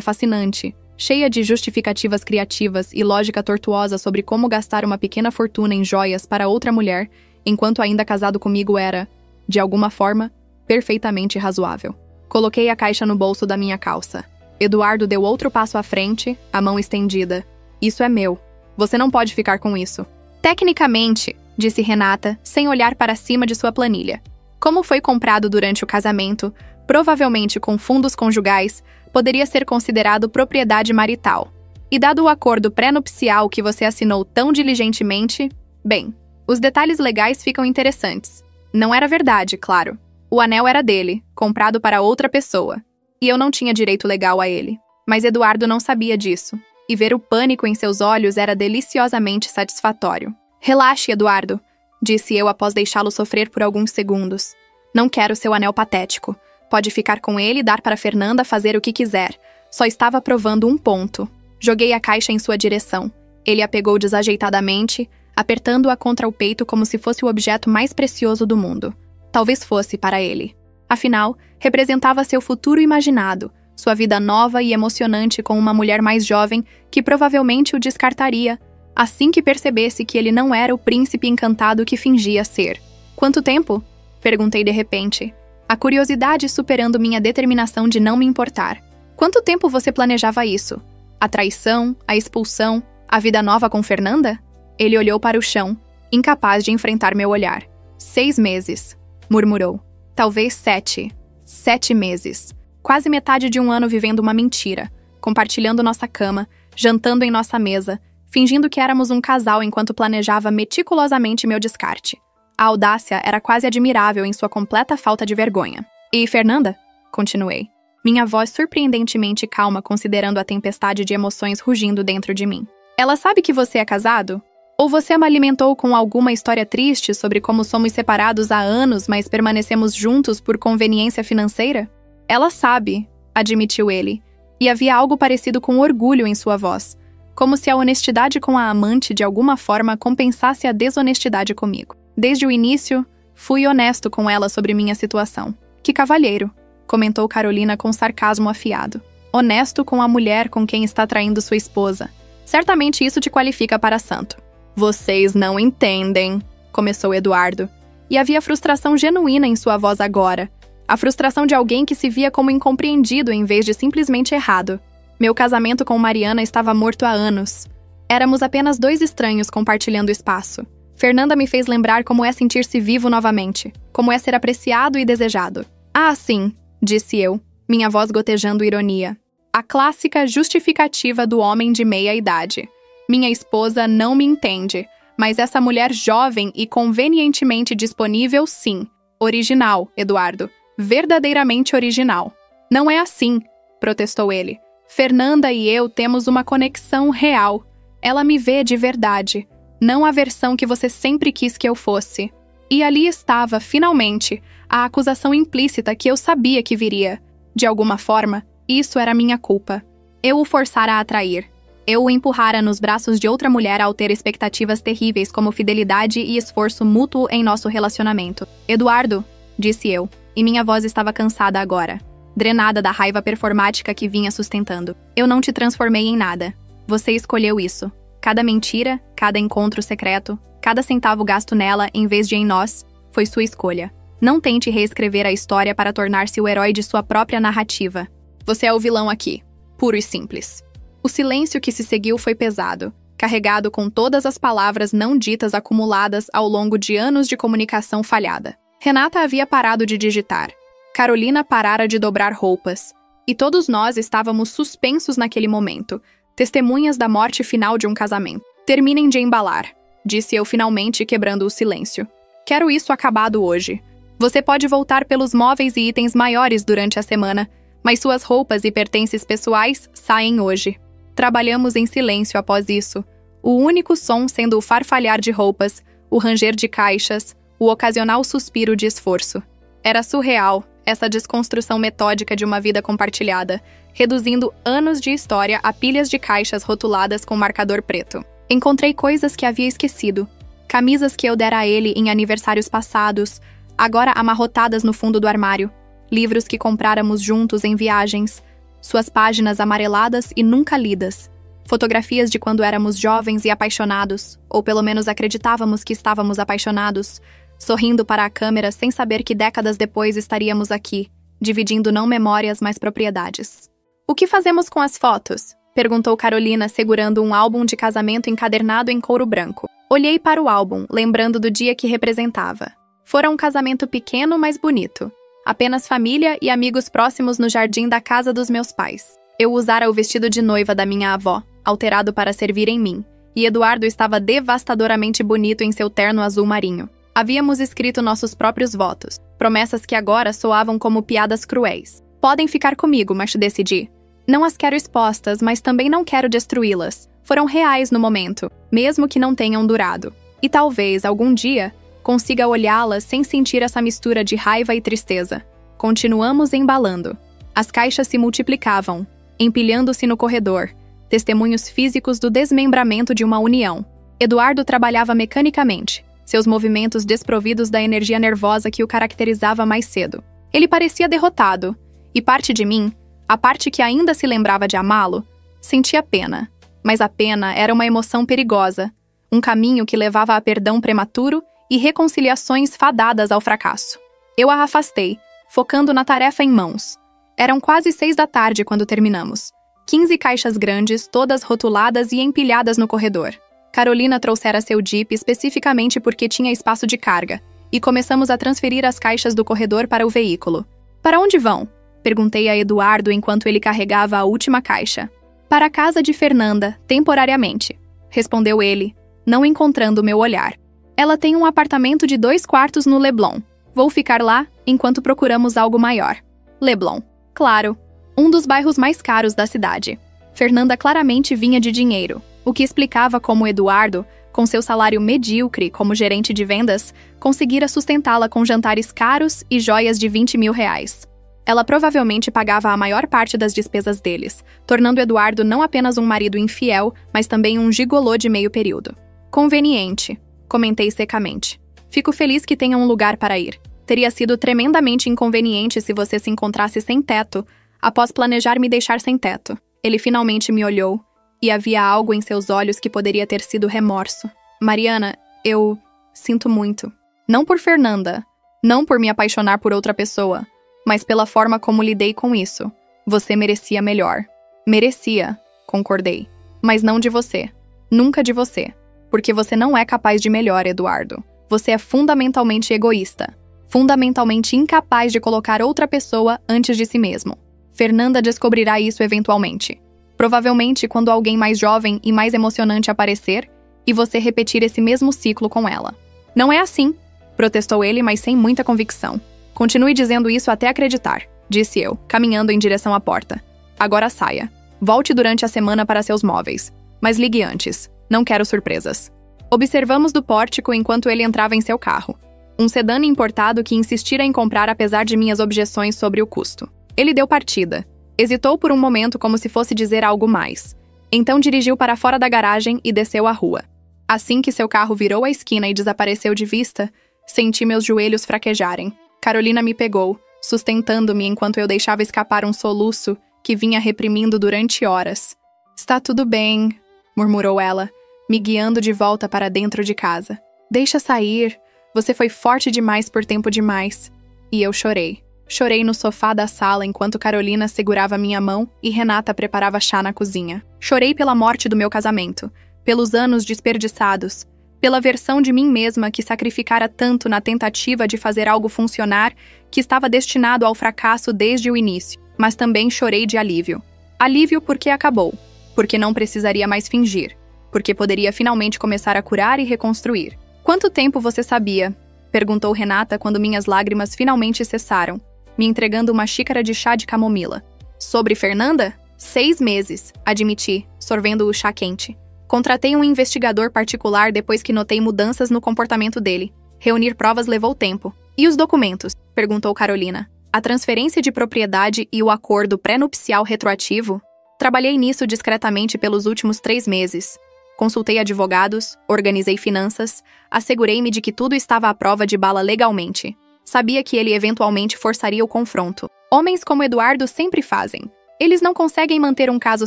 A: fascinante, cheia de justificativas criativas e lógica tortuosa sobre como gastar uma pequena fortuna em joias para outra mulher, enquanto ainda casado comigo era, de alguma forma, perfeitamente razoável. Coloquei a caixa no bolso da minha calça. Eduardo deu outro passo à frente, a mão estendida. Isso é meu. Você não pode ficar com isso. Tecnicamente, disse Renata, sem olhar para cima de sua planilha. Como foi comprado durante o casamento, provavelmente com fundos conjugais, poderia ser considerado propriedade marital. E dado o acordo pré-nupcial que você assinou tão diligentemente, bem, os detalhes legais ficam interessantes. Não era verdade, claro. O anel era dele, comprado para outra pessoa. E eu não tinha direito legal a ele. Mas Eduardo não sabia disso. E ver o pânico em seus olhos era deliciosamente satisfatório. Relaxe, Eduardo, disse eu após deixá-lo sofrer por alguns segundos. Não quero seu anel patético. Pode ficar com ele e dar para Fernanda fazer o que quiser. Só estava provando um ponto. Joguei a caixa em sua direção. Ele a pegou desajeitadamente, apertando-a contra o peito como se fosse o objeto mais precioso do mundo. Talvez fosse para ele. Afinal, representava seu futuro imaginado, sua vida nova e emocionante com uma mulher mais jovem que provavelmente o descartaria, assim que percebesse que ele não era o príncipe encantado que fingia ser. Quanto tempo? Perguntei de repente, a curiosidade superando minha determinação de não me importar. Quanto tempo você planejava isso? A traição, a expulsão, a vida nova com Fernanda? Ele olhou para o chão, incapaz de enfrentar meu olhar. 6 meses, murmurou. Talvez 7. 7 meses. Quase metade de um ano vivendo uma mentira, compartilhando nossa cama, jantando em nossa mesa, fingindo que éramos um casal enquanto planejava meticulosamente meu descarte. A audácia era quase admirável em sua completa falta de vergonha. E Fernanda? Continuei. Minha voz surpreendentemente calma considerando a tempestade de emoções rugindo dentro de mim. Ela sabe que você é casado? Ou você me alimentou com alguma história triste sobre como somos separados há anos, mas permanecemos juntos por conveniência financeira? Ela sabe, admitiu ele, e havia algo parecido com orgulho em sua voz, como se a honestidade com a amante de alguma forma compensasse a desonestidade comigo. Desde o início, fui honesto com ela sobre minha situação. Que cavalheiro, comentou Carolina com sarcasmo afiado. Honesto com a mulher com quem está traindo sua esposa. Certamente isso te qualifica para santo. Vocês não entendem, começou Eduardo, e havia frustração genuína em sua voz agora. A frustração de alguém que se via como incompreendido em vez de simplesmente errado. Meu casamento com Mariana estava morto há anos. Éramos apenas 2 estranhos compartilhando espaço. Fernanda me fez lembrar como é sentir-se vivo novamente, como é ser apreciado e desejado. Ah, sim, disse eu, minha voz gotejando ironia. A clássica justificativa do homem de meia idade. Minha esposa não me entende, mas essa mulher jovem e convenientemente disponível, sim. Original, Eduardo. Verdadeiramente original. Não é assim, protestou ele. Fernanda e eu temos uma conexão real. Ela me vê de verdade, não a versão que você sempre quis que eu fosse. E ali estava, finalmente, a acusação implícita que eu sabia que viria. De alguma forma, isso era minha culpa. Eu o forçara a trair. Eu o empurrara nos braços de outra mulher ao ter expectativas terríveis como fidelidade e esforço mútuo em nosso relacionamento. Eduardo, disse eu, e minha voz estava cansada agora, drenada da raiva performática que vinha sustentando. Eu não te transformei em nada. Você escolheu isso. Cada mentira, cada encontro secreto, cada centavo gasto nela em vez de em nós, foi sua escolha. Não tente reescrever a história para tornar-se o herói de sua própria narrativa. Você é o vilão aqui, puro e simples. O silêncio que se seguiu foi pesado, carregado com todas as palavras não ditas acumuladas ao longo de anos de comunicação falhada. Renata havia parado de digitar. Carolina parara de dobrar roupas. E todos nós estávamos suspensos naquele momento, testemunhas da morte final de um casamento. Terminem de embalar, disse eu finalmente, quebrando o silêncio. Quero isso acabado hoje. Você pode voltar pelos móveis e itens maiores durante a semana, mas suas roupas e pertences pessoais saem hoje. Trabalhamos em silêncio após isso, o único som sendo o farfalhar de roupas, o ranger de caixas, o ocasional suspiro de esforço. Era surreal, essa desconstrução metódica de uma vida compartilhada, reduzindo anos de história a pilhas de caixas rotuladas com marcador preto. Encontrei coisas que havia esquecido, camisas que eu dera a ele em aniversários passados, agora amarrotadas no fundo do armário, livros que compráramos juntos em viagens, suas páginas amareladas e nunca lidas, fotografias de quando éramos jovens e apaixonados, ou pelo menos acreditávamos que estávamos apaixonados, sorrindo para a câmera sem saber que décadas depois estaríamos aqui, dividindo não memórias, mas propriedades. O que fazemos com as fotos? Perguntou Carolina, segurando um álbum de casamento encadernado em couro branco. Olhei para o álbum, lembrando do dia que representava. Fora um casamento pequeno, mas bonito. Apenas família e amigos próximos no jardim da casa dos meus pais. Eu usara o vestido de noiva da minha avó, alterado para servir em mim, e Eduardo estava devastadoramente bonito em seu terno azul marinho. Havíamos escrito nossos próprios votos, promessas que agora soavam como piadas cruéis. Podem ficar comigo, mas decidi. Não as quero expostas, mas também não quero destruí-las. Foram reais no momento, mesmo que não tenham durado. E talvez, algum dia, consiga olhá-las sem sentir essa mistura de raiva e tristeza. Continuamos embalando. As caixas se multiplicavam, empilhando-se no corredor, testemunhos físicos do desmembramento de uma união. Eduardo trabalhava mecanicamente, seus movimentos desprovidos da energia nervosa que o caracterizava mais cedo. Ele parecia derrotado, e parte de mim, a parte que ainda se lembrava de amá-lo, sentia pena. Mas a pena era uma emoção perigosa, um caminho que levava a perdão prematuro e reconciliações fadadas ao fracasso. Eu a afastei, focando na tarefa em mãos. Eram quase 6 da tarde quando terminamos. 15 caixas grandes, todas rotuladas e empilhadas no corredor. Carolina trouxera seu Jeep especificamente porque tinha espaço de carga, e começamos a transferir as caixas do corredor para o veículo. Para onde vão? Perguntei a Eduardo enquanto ele carregava a última caixa. Para a casa de Fernanda, temporariamente, respondeu ele, não encontrando meu olhar. Ela tem um apartamento de 2 quartos no Leblon. Vou ficar lá enquanto procuramos algo maior. Leblon. Claro, um dos bairros mais caros da cidade. Fernanda claramente vinha de dinheiro, o que explicava como Eduardo, com seu salário medíocre como gerente de vendas, conseguira sustentá-la com jantares caros e joias de 20 mil reais. Ela provavelmente pagava a maior parte das despesas deles, tornando Eduardo não apenas um marido infiel, mas também um gigolô de meio período. Conveniente, comentei secamente. Fico feliz que tenha um lugar para ir. Teria sido tremendamente inconveniente se você se encontrasse sem teto, após planejar me deixar sem teto. Ele finalmente me olhou, e havia algo em seus olhos que poderia ter sido remorso. Mariana, eu sinto muito. Não por Fernanda, não por me apaixonar por outra pessoa, mas pela forma como lidei com isso. Você merecia melhor. Merecia, concordei. Mas não de você. Nunca de você. Porque você não é capaz de melhor, Eduardo. Você é fundamentalmente egoísta. Fundamentalmente incapaz de colocar outra pessoa antes de si mesmo. Fernanda descobrirá isso eventualmente. Provavelmente quando alguém mais jovem e mais emocionante aparecer, e você repetir esse mesmo ciclo com ela. Não é assim, protestou ele, mas sem muita convicção. Continue dizendo isso até acreditar, disse eu, caminhando em direção à porta. Agora saia. Volte durante a semana para seus móveis. Mas ligue antes. Não quero surpresas. Observamos do pórtico enquanto ele entrava em seu carro. Um sedã importado que insistira em comprar apesar de minhas objeções sobre o custo. Ele deu partida. Hesitou por um momento como se fosse dizer algo mais. Então dirigiu para fora da garagem e desceu a rua. Assim que seu carro virou a esquina e desapareceu de vista, senti meus joelhos fraquejarem. Carolina me pegou, sustentando-me enquanto eu deixava escapar um soluço que vinha reprimindo durante horas. Está tudo bem, murmurou ela, me guiando de volta para dentro de casa. Deixa sair, você foi forte demais por tempo demais. E eu chorei. Chorei no sofá da sala enquanto Carolina segurava minha mão e Renata preparava chá na cozinha. Chorei pela morte do meu casamento, pelos anos desperdiçados, pela versão de mim mesma que sacrificara tanto na tentativa de fazer algo funcionar que estava destinado ao fracasso desde o início. Mas também chorei de alívio. Alívio porque acabou, porque não precisaria mais fingir, porque poderia finalmente começar a curar e reconstruir. Quanto tempo você sabia? Perguntou Renata quando minhas lágrimas finalmente cessaram, me entregando uma xícara de chá de camomila. Sobre Fernanda? 6 meses, admiti, sorvendo o chá quente. Contratei um investigador particular depois que notei mudanças no comportamento dele. Reunir provas levou tempo. E os documentos? Perguntou Carolina. A transferência de propriedade e o acordo pré-nupcial retroativo? Trabalhei nisso discretamente pelos últimos 3 meses. Consultei advogados, organizei finanças, assegurei-me de que tudo estava à prova de bala legalmente. Sabia que ele eventualmente forçaria o confronto. Homens como Eduardo sempre fazem. Eles não conseguem manter um caso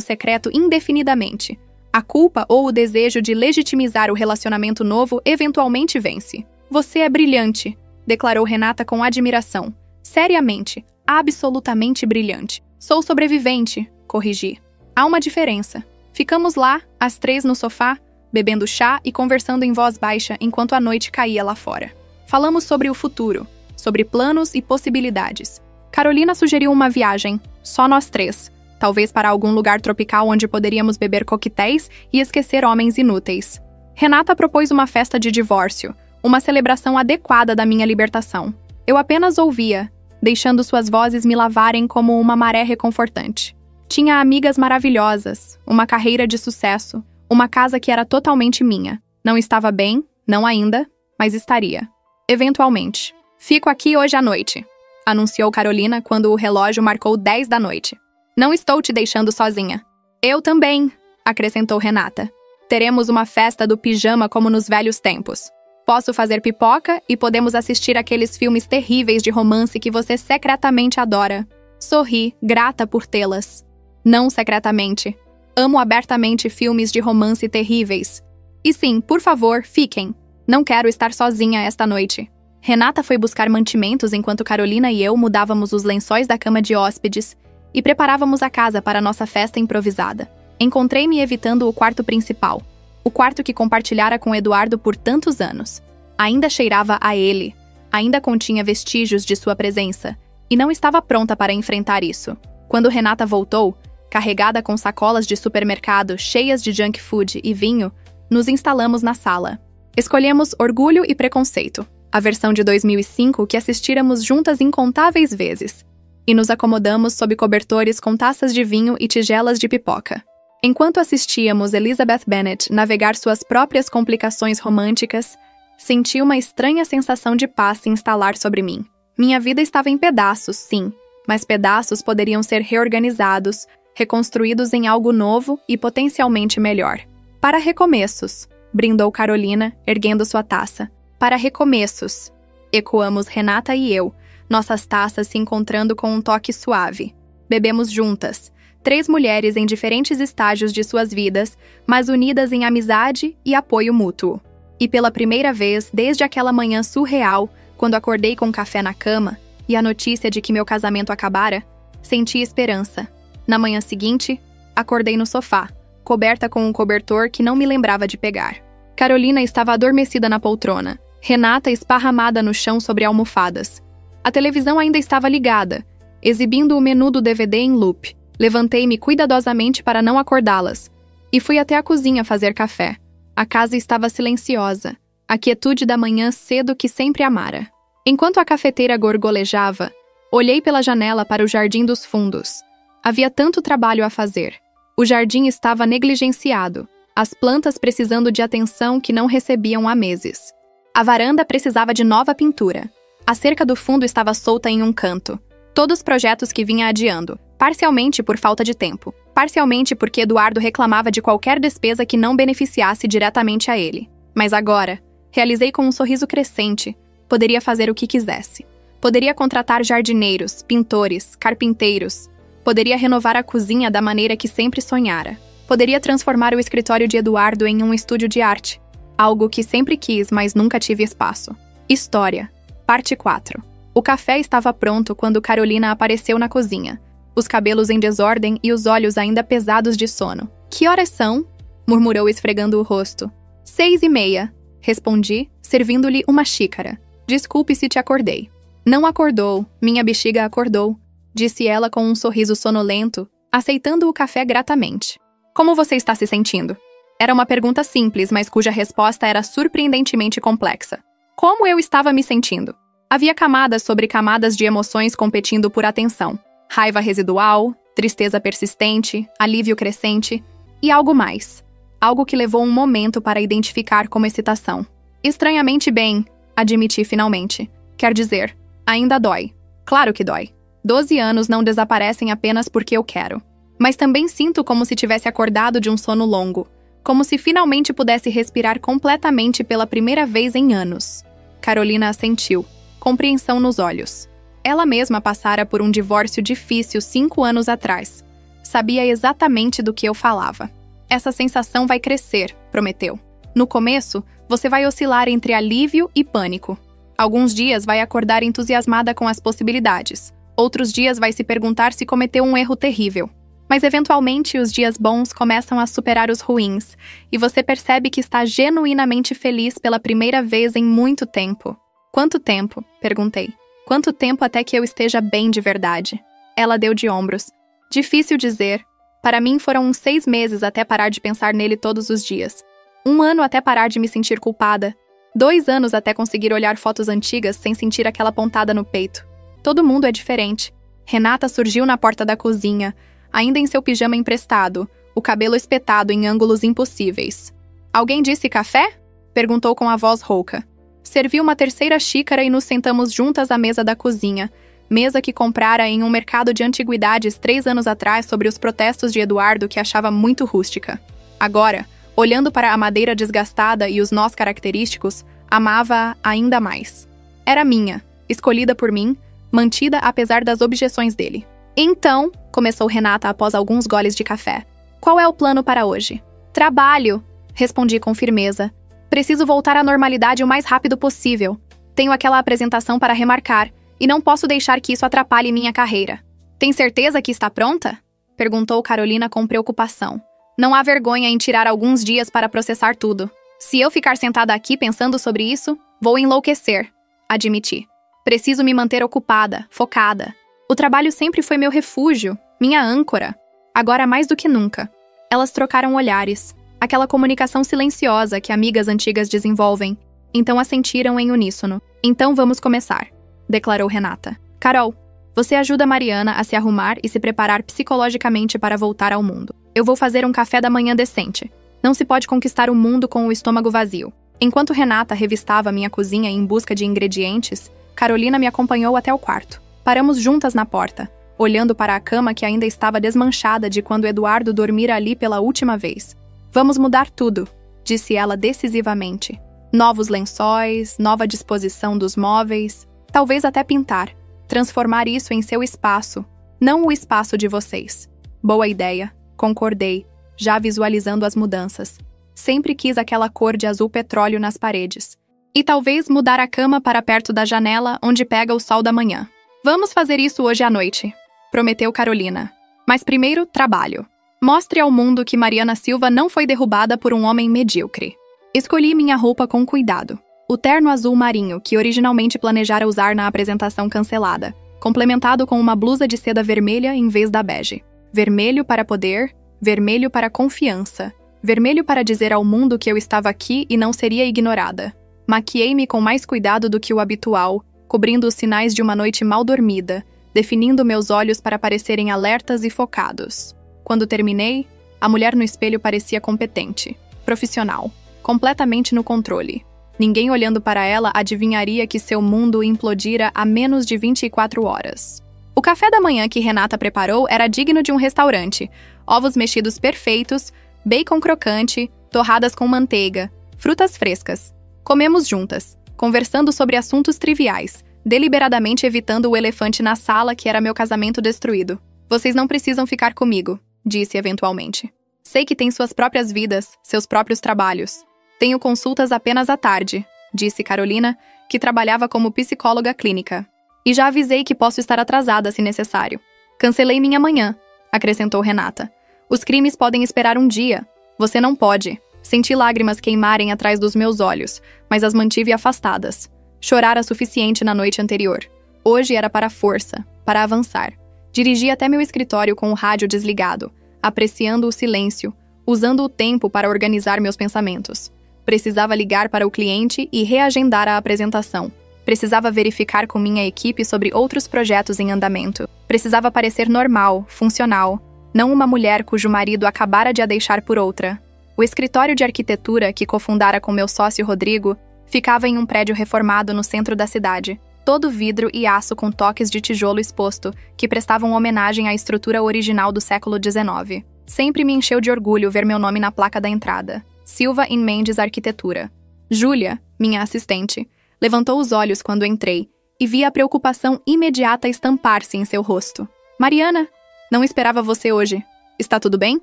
A: secreto indefinidamente. A culpa ou o desejo de legitimizar o relacionamento novo eventualmente vence. Você é brilhante, declarou Renata com admiração. Seriamente, absolutamente brilhante. Sou sobrevivente, corrigi. Há uma diferença. Ficamos lá, as 3 no sofá, bebendo chá e conversando em voz baixa enquanto a noite caía lá fora. Falamos sobre o futuro, sobre planos e possibilidades. Carolina sugeriu uma viagem, só nós 3. Talvez para algum lugar tropical onde poderíamos beber coquetéis e esquecer homens inúteis. Renata propôs uma festa de divórcio, uma celebração adequada da minha libertação. Eu apenas ouvia, deixando suas vozes me lavarem como uma maré reconfortante. Tinha amigas maravilhosas, uma carreira de sucesso, uma casa que era totalmente minha. Não estava bem, não ainda, mas estaria. Eventualmente. Fico aqui hoje à noite, anunciou Carolina quando o relógio marcou 10 da noite. Não estou te deixando sozinha. Eu também, acrescentou Renata. Teremos uma festa do pijama como nos velhos tempos. Posso fazer pipoca e podemos assistir aqueles filmes terríveis de romance que você secretamente adora. Sorri, grata por tê-las. Não secretamente. Amo abertamente filmes de romance terríveis. E sim, por favor, fiquem. Não quero estar sozinha esta noite. Renata foi buscar mantimentos enquanto Carolina e eu mudávamos os lençóis da cama de hóspedes e preparávamos a casa para a nossa festa improvisada. Encontrei-me evitando o quarto principal, o quarto que compartilhara com Eduardo por tantos anos. Ainda cheirava a ele, ainda continha vestígios de sua presença, e não estava pronta para enfrentar isso. Quando Renata voltou, carregada com sacolas de supermercado cheias de junk food e vinho, nos instalamos na sala. Escolhemos Orgulho e Preconceito, a versão de 2005 que assistíramos juntas incontáveis vezes, e nos acomodamos sob cobertores com taças de vinho e tigelas de pipoca. Enquanto assistíamos Elizabeth Bennet navegar suas próprias complicações românticas, senti uma estranha sensação de paz se instalar sobre mim. Minha vida estava em pedaços, sim, mas pedaços poderiam ser reorganizados, reconstruídos em algo novo e potencialmente melhor. Para recomeços, brindou Carolina, erguendo sua taça. Para recomeços, ecoamos Renata e eu, nossas taças se encontrando com um toque suave. Bebemos juntas, 3 mulheres em diferentes estágios de suas vidas, mas unidas em amizade e apoio mútuo. E pela primeira vez desde aquela manhã surreal, quando acordei com café na cama e a notícia de que meu casamento acabara, senti esperança. Na manhã seguinte, acordei no sofá, coberta com um cobertor que não me lembrava de pegar. Carolina estava adormecida na poltrona, Renata esparramada no chão sobre almofadas. A televisão ainda estava ligada, exibindo o menu do DVD em loop. Levantei-me cuidadosamente para não acordá-las e fui até a cozinha fazer café. A casa estava silenciosa, a quietude da manhã cedo que sempre amara. Enquanto a cafeteira gorgolejava, olhei pela janela para o jardim dos fundos. Havia tanto trabalho a fazer. O jardim estava negligenciado, as plantas precisando de atenção que não recebiam há meses. A varanda precisava de nova pintura. A cerca do fundo estava solta em um canto. Todos os projetos que vinha adiando, parcialmente por falta de tempo, parcialmente porque Eduardo reclamava de qualquer despesa que não beneficiasse diretamente a ele. Mas agora, realizei com um sorriso crescente, poderia fazer o que quisesse. Poderia contratar jardineiros, pintores, carpinteiros. Poderia renovar a cozinha da maneira que sempre sonhara. Poderia transformar o escritório de Eduardo em um estúdio de arte. Algo que sempre quis, mas nunca tive espaço. História. Parte 4. O café estava pronto quando Carolina apareceu na cozinha, os cabelos em desordem e os olhos ainda pesados de sono. "Que horas são?" murmurou esfregando o rosto. 6:30, respondi, servindo-lhe uma xícara. "Desculpe se te acordei." "Não acordou, minha bexiga acordou", disse ela com um sorriso sonolento, aceitando o café gratamente. "Como você está se sentindo?" Era uma pergunta simples, mas cuja resposta era surpreendentemente complexa. Como eu estava me sentindo? Havia camadas sobre camadas de emoções competindo por atenção. Raiva residual, tristeza persistente, alívio crescente e algo mais. Algo que levou um momento para identificar como excitação. "Estranhamente bem", admiti finalmente. "Quer dizer, ainda dói. Claro que dói. 12 anos não desaparecem apenas porque eu quero. Mas também sinto como se tivesse acordado de um sono longo. Como se finalmente pudesse respirar completamente pela primeira vez em anos." Carolina assentiu, compreensão nos olhos. Ela mesma passara por um divórcio difícil 5 anos atrás. Sabia exatamente do que eu falava. "Essa sensação vai crescer", prometeu. "No começo, você vai oscilar entre alívio e pânico. Alguns dias vai acordar entusiasmada com as possibilidades. Outros dias vai se perguntar se cometeu um erro terrível. Mas eventualmente os dias bons começam a superar os ruins, e você percebe que está genuinamente feliz pela primeira vez em muito tempo." "Quanto tempo?" perguntei. "Quanto tempo até que eu esteja bem de verdade?" Ela deu de ombros. "Difícil dizer. Para mim foram uns 6 meses até parar de pensar nele todos os dias. 1 ano até parar de me sentir culpada. 2 anos até conseguir olhar fotos antigas sem sentir aquela pontada no peito. Todo mundo é diferente." Renata surgiu na porta da cozinha, ainda em seu pijama emprestado, o cabelo espetado em ângulos impossíveis. "Alguém disse café?" perguntou com a voz rouca. Servi uma terceira xícara e nos sentamos juntas à mesa da cozinha, mesa que comprara em um mercado de antiguidades 3 anos atrás sobre os protestos de Eduardo, que achava muito rústica. Agora, olhando para a madeira desgastada e os nós característicos, amava-a ainda mais. Era minha, escolhida por mim, mantida apesar das objeções dele. "Então", começou Renata após alguns goles de café, "qual é o plano para hoje?" "Trabalho", respondi com firmeza. "Preciso voltar à normalidade o mais rápido possível. Tenho aquela apresentação para remarcar, e não posso deixar que isso atrapalhe minha carreira." "Tem certeza que está pronta?" perguntou Carolina com preocupação. "Não há vergonha em tirar alguns dias para processar tudo. Se eu ficar sentada aqui pensando sobre isso, vou enlouquecer", admiti. "Preciso me manter ocupada, focada. O trabalho sempre foi meu refúgio, minha âncora. Agora mais do que nunca." Elas trocaram olhares, aquela comunicação silenciosa que amigas antigas desenvolvem. Então assentiram em uníssono. "Então vamos começar", declarou Renata. "Carol, você ajuda Mariana a se arrumar e se preparar psicologicamente para voltar ao mundo. Eu vou fazer um café da manhã decente. Não se pode conquistar o mundo com o estômago vazio." Enquanto Renata revistava minha cozinha em busca de ingredientes, Carolina me acompanhou até o quarto. Paramos juntas na porta, olhando para a cama que ainda estava desmanchada de quando Eduardo dormira ali pela última vez. "Vamos mudar tudo", disse ela decisivamente. "Novos lençóis, nova disposição dos móveis, talvez até pintar. Transformar isso em seu espaço, não o espaço de vocês." "Boa ideia", concordei, já visualizando as mudanças. Sempre quis aquela cor de azul petróleo nas paredes. "E talvez mudar a cama para perto da janela onde pega o sol da manhã." "Vamos fazer isso hoje à noite", prometeu Carolina. "Mas primeiro, trabalho. Mostre ao mundo que Mariana Silva não foi derrubada por um homem medíocre." Escolhi minha roupa com cuidado. O terno azul marinho que originalmente planejara usar na apresentação cancelada, complementado com uma blusa de seda vermelha em vez da bege. Vermelho para poder, vermelho para confiança, vermelho para dizer ao mundo que eu estava aqui e não seria ignorada. Maquiei-me com mais cuidado do que o habitual, cobrindo os sinais de uma noite mal dormida, definindo meus olhos para parecerem alertas e focados. Quando terminei, a mulher no espelho parecia competente, profissional, completamente no controle. Ninguém olhando para ela adivinharia que seu mundo implodira há menos de 24 horas. O café da manhã que Renata preparou era digno de um restaurante. Ovos mexidos perfeitos, bacon crocante, torradas com manteiga, frutas frescas. Comemos juntas, conversando sobre assuntos triviais, deliberadamente evitando o elefante na sala que era meu casamento destruído. Vocês não precisam ficar comigo, disse eventualmente. Sei que têm suas próprias vidas, seus próprios trabalhos. Tenho consultas apenas à tarde, disse Carolina, que trabalhava como psicóloga clínica. E já avisei que posso estar atrasada se necessário. Cancelei minha manhã, acrescentou Renata. Os crimes podem esperar um dia. Você não pode. Senti lágrimas queimarem atrás dos meus olhos, mas as mantive afastadas. Chorara suficiente na noite anterior. Hoje era para a força, para avançar. Dirigi até meu escritório com o rádio desligado, apreciando o silêncio, usando o tempo para organizar meus pensamentos. Precisava ligar para o cliente e reagendar a apresentação. Precisava verificar com minha equipe sobre outros projetos em andamento. Precisava parecer normal, funcional, não uma mulher cujo marido acabara de a deixar por outra. O escritório de arquitetura que cofundara com meu sócio Rodrigo ficava em um prédio reformado no centro da cidade, todo vidro e aço com toques de tijolo exposto, que prestavam homenagem à estrutura original do século XIX. Sempre me encheu de orgulho ver meu nome na placa da entrada. Silva & Mendes Arquitetura. Júlia, minha assistente, levantou os olhos quando entrei e vi a preocupação imediata estampar-se em seu rosto. Mariana, não esperava você hoje. Está tudo bem?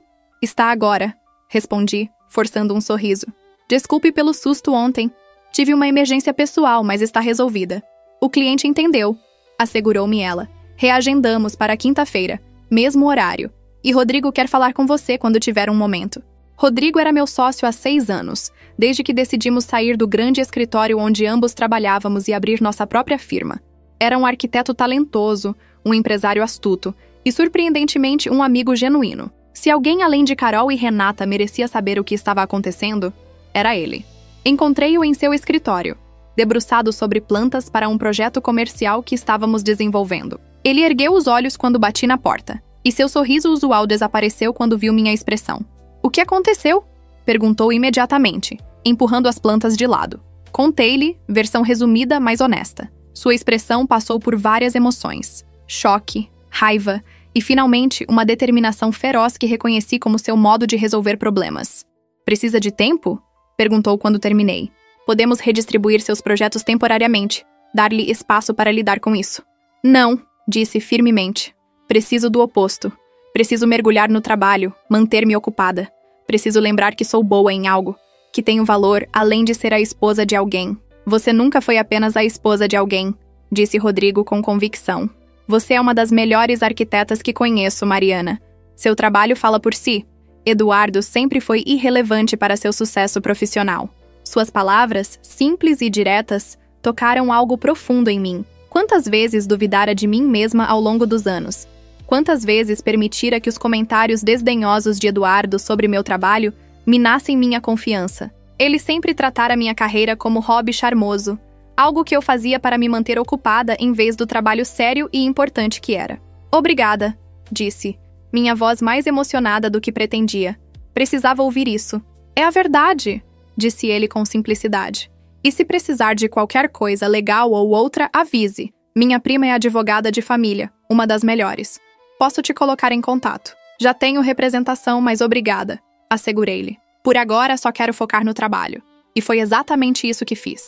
A: Está agora, respondi, forçando um sorriso. Desculpe pelo susto ontem. Tive uma emergência pessoal, mas está resolvida. O cliente entendeu, assegurou-me ela. Reagendamos para quinta-feira, mesmo horário. E Rodrigo quer falar com você quando tiver um momento. Rodrigo era meu sócio há 6 anos, desde que decidimos sair do grande escritório onde ambos trabalhávamos e abrir nossa própria firma. Era um arquiteto talentoso, um empresário astuto e, surpreendentemente, um amigo genuíno. Se alguém além de Carol e Renata merecia saber o que estava acontecendo, era ele. Encontrei-o em seu escritório, debruçado sobre plantas para um projeto comercial que estávamos desenvolvendo. Ele ergueu os olhos quando bati na porta, e seu sorriso usual desapareceu quando viu minha expressão. O que aconteceu? Perguntou imediatamente, empurrando as plantas de lado. Contei-lhe, versão resumida, mas honesta. Sua expressão passou por várias emoções. Choque, raiva e, finalmente, uma determinação feroz que reconheci como seu modo de resolver problemas. Precisa de tempo? Perguntou quando terminei. Podemos redistribuir seus projetos temporariamente, dar-lhe espaço para lidar com isso. Não, disse firmemente. Preciso do oposto. Preciso mergulhar no trabalho, manter-me ocupada. Preciso lembrar que sou boa em algo, que tenho valor além de ser a esposa de alguém. Você nunca foi apenas a esposa de alguém, disse Rodrigo com convicção. Você é uma das melhores arquitetas que conheço, Mariana. Seu trabalho fala por si. Eduardo sempre foi irrelevante para seu sucesso profissional. Suas palavras, simples e diretas, tocaram algo profundo em mim. Quantas vezes duvidara de mim mesma ao longo dos anos? Quantas vezes permitira que os comentários desdenhosos de Eduardo sobre meu trabalho minassem minha confiança? Ele sempre tratara minha carreira como hobby charmoso, algo que eu fazia para me manter ocupada em vez do trabalho sério e importante que era. Obrigada, disse, minha voz mais emocionada do que pretendia. Precisava ouvir isso. É a verdade, disse ele com simplicidade. E se precisar de qualquer coisa legal ou outra, avise. Minha prima é advogada de família, uma das melhores. Posso te colocar em contato. Já tenho representação, mas obrigada, assegurei-lhe. Por agora, só quero focar no trabalho. E foi exatamente isso que fiz.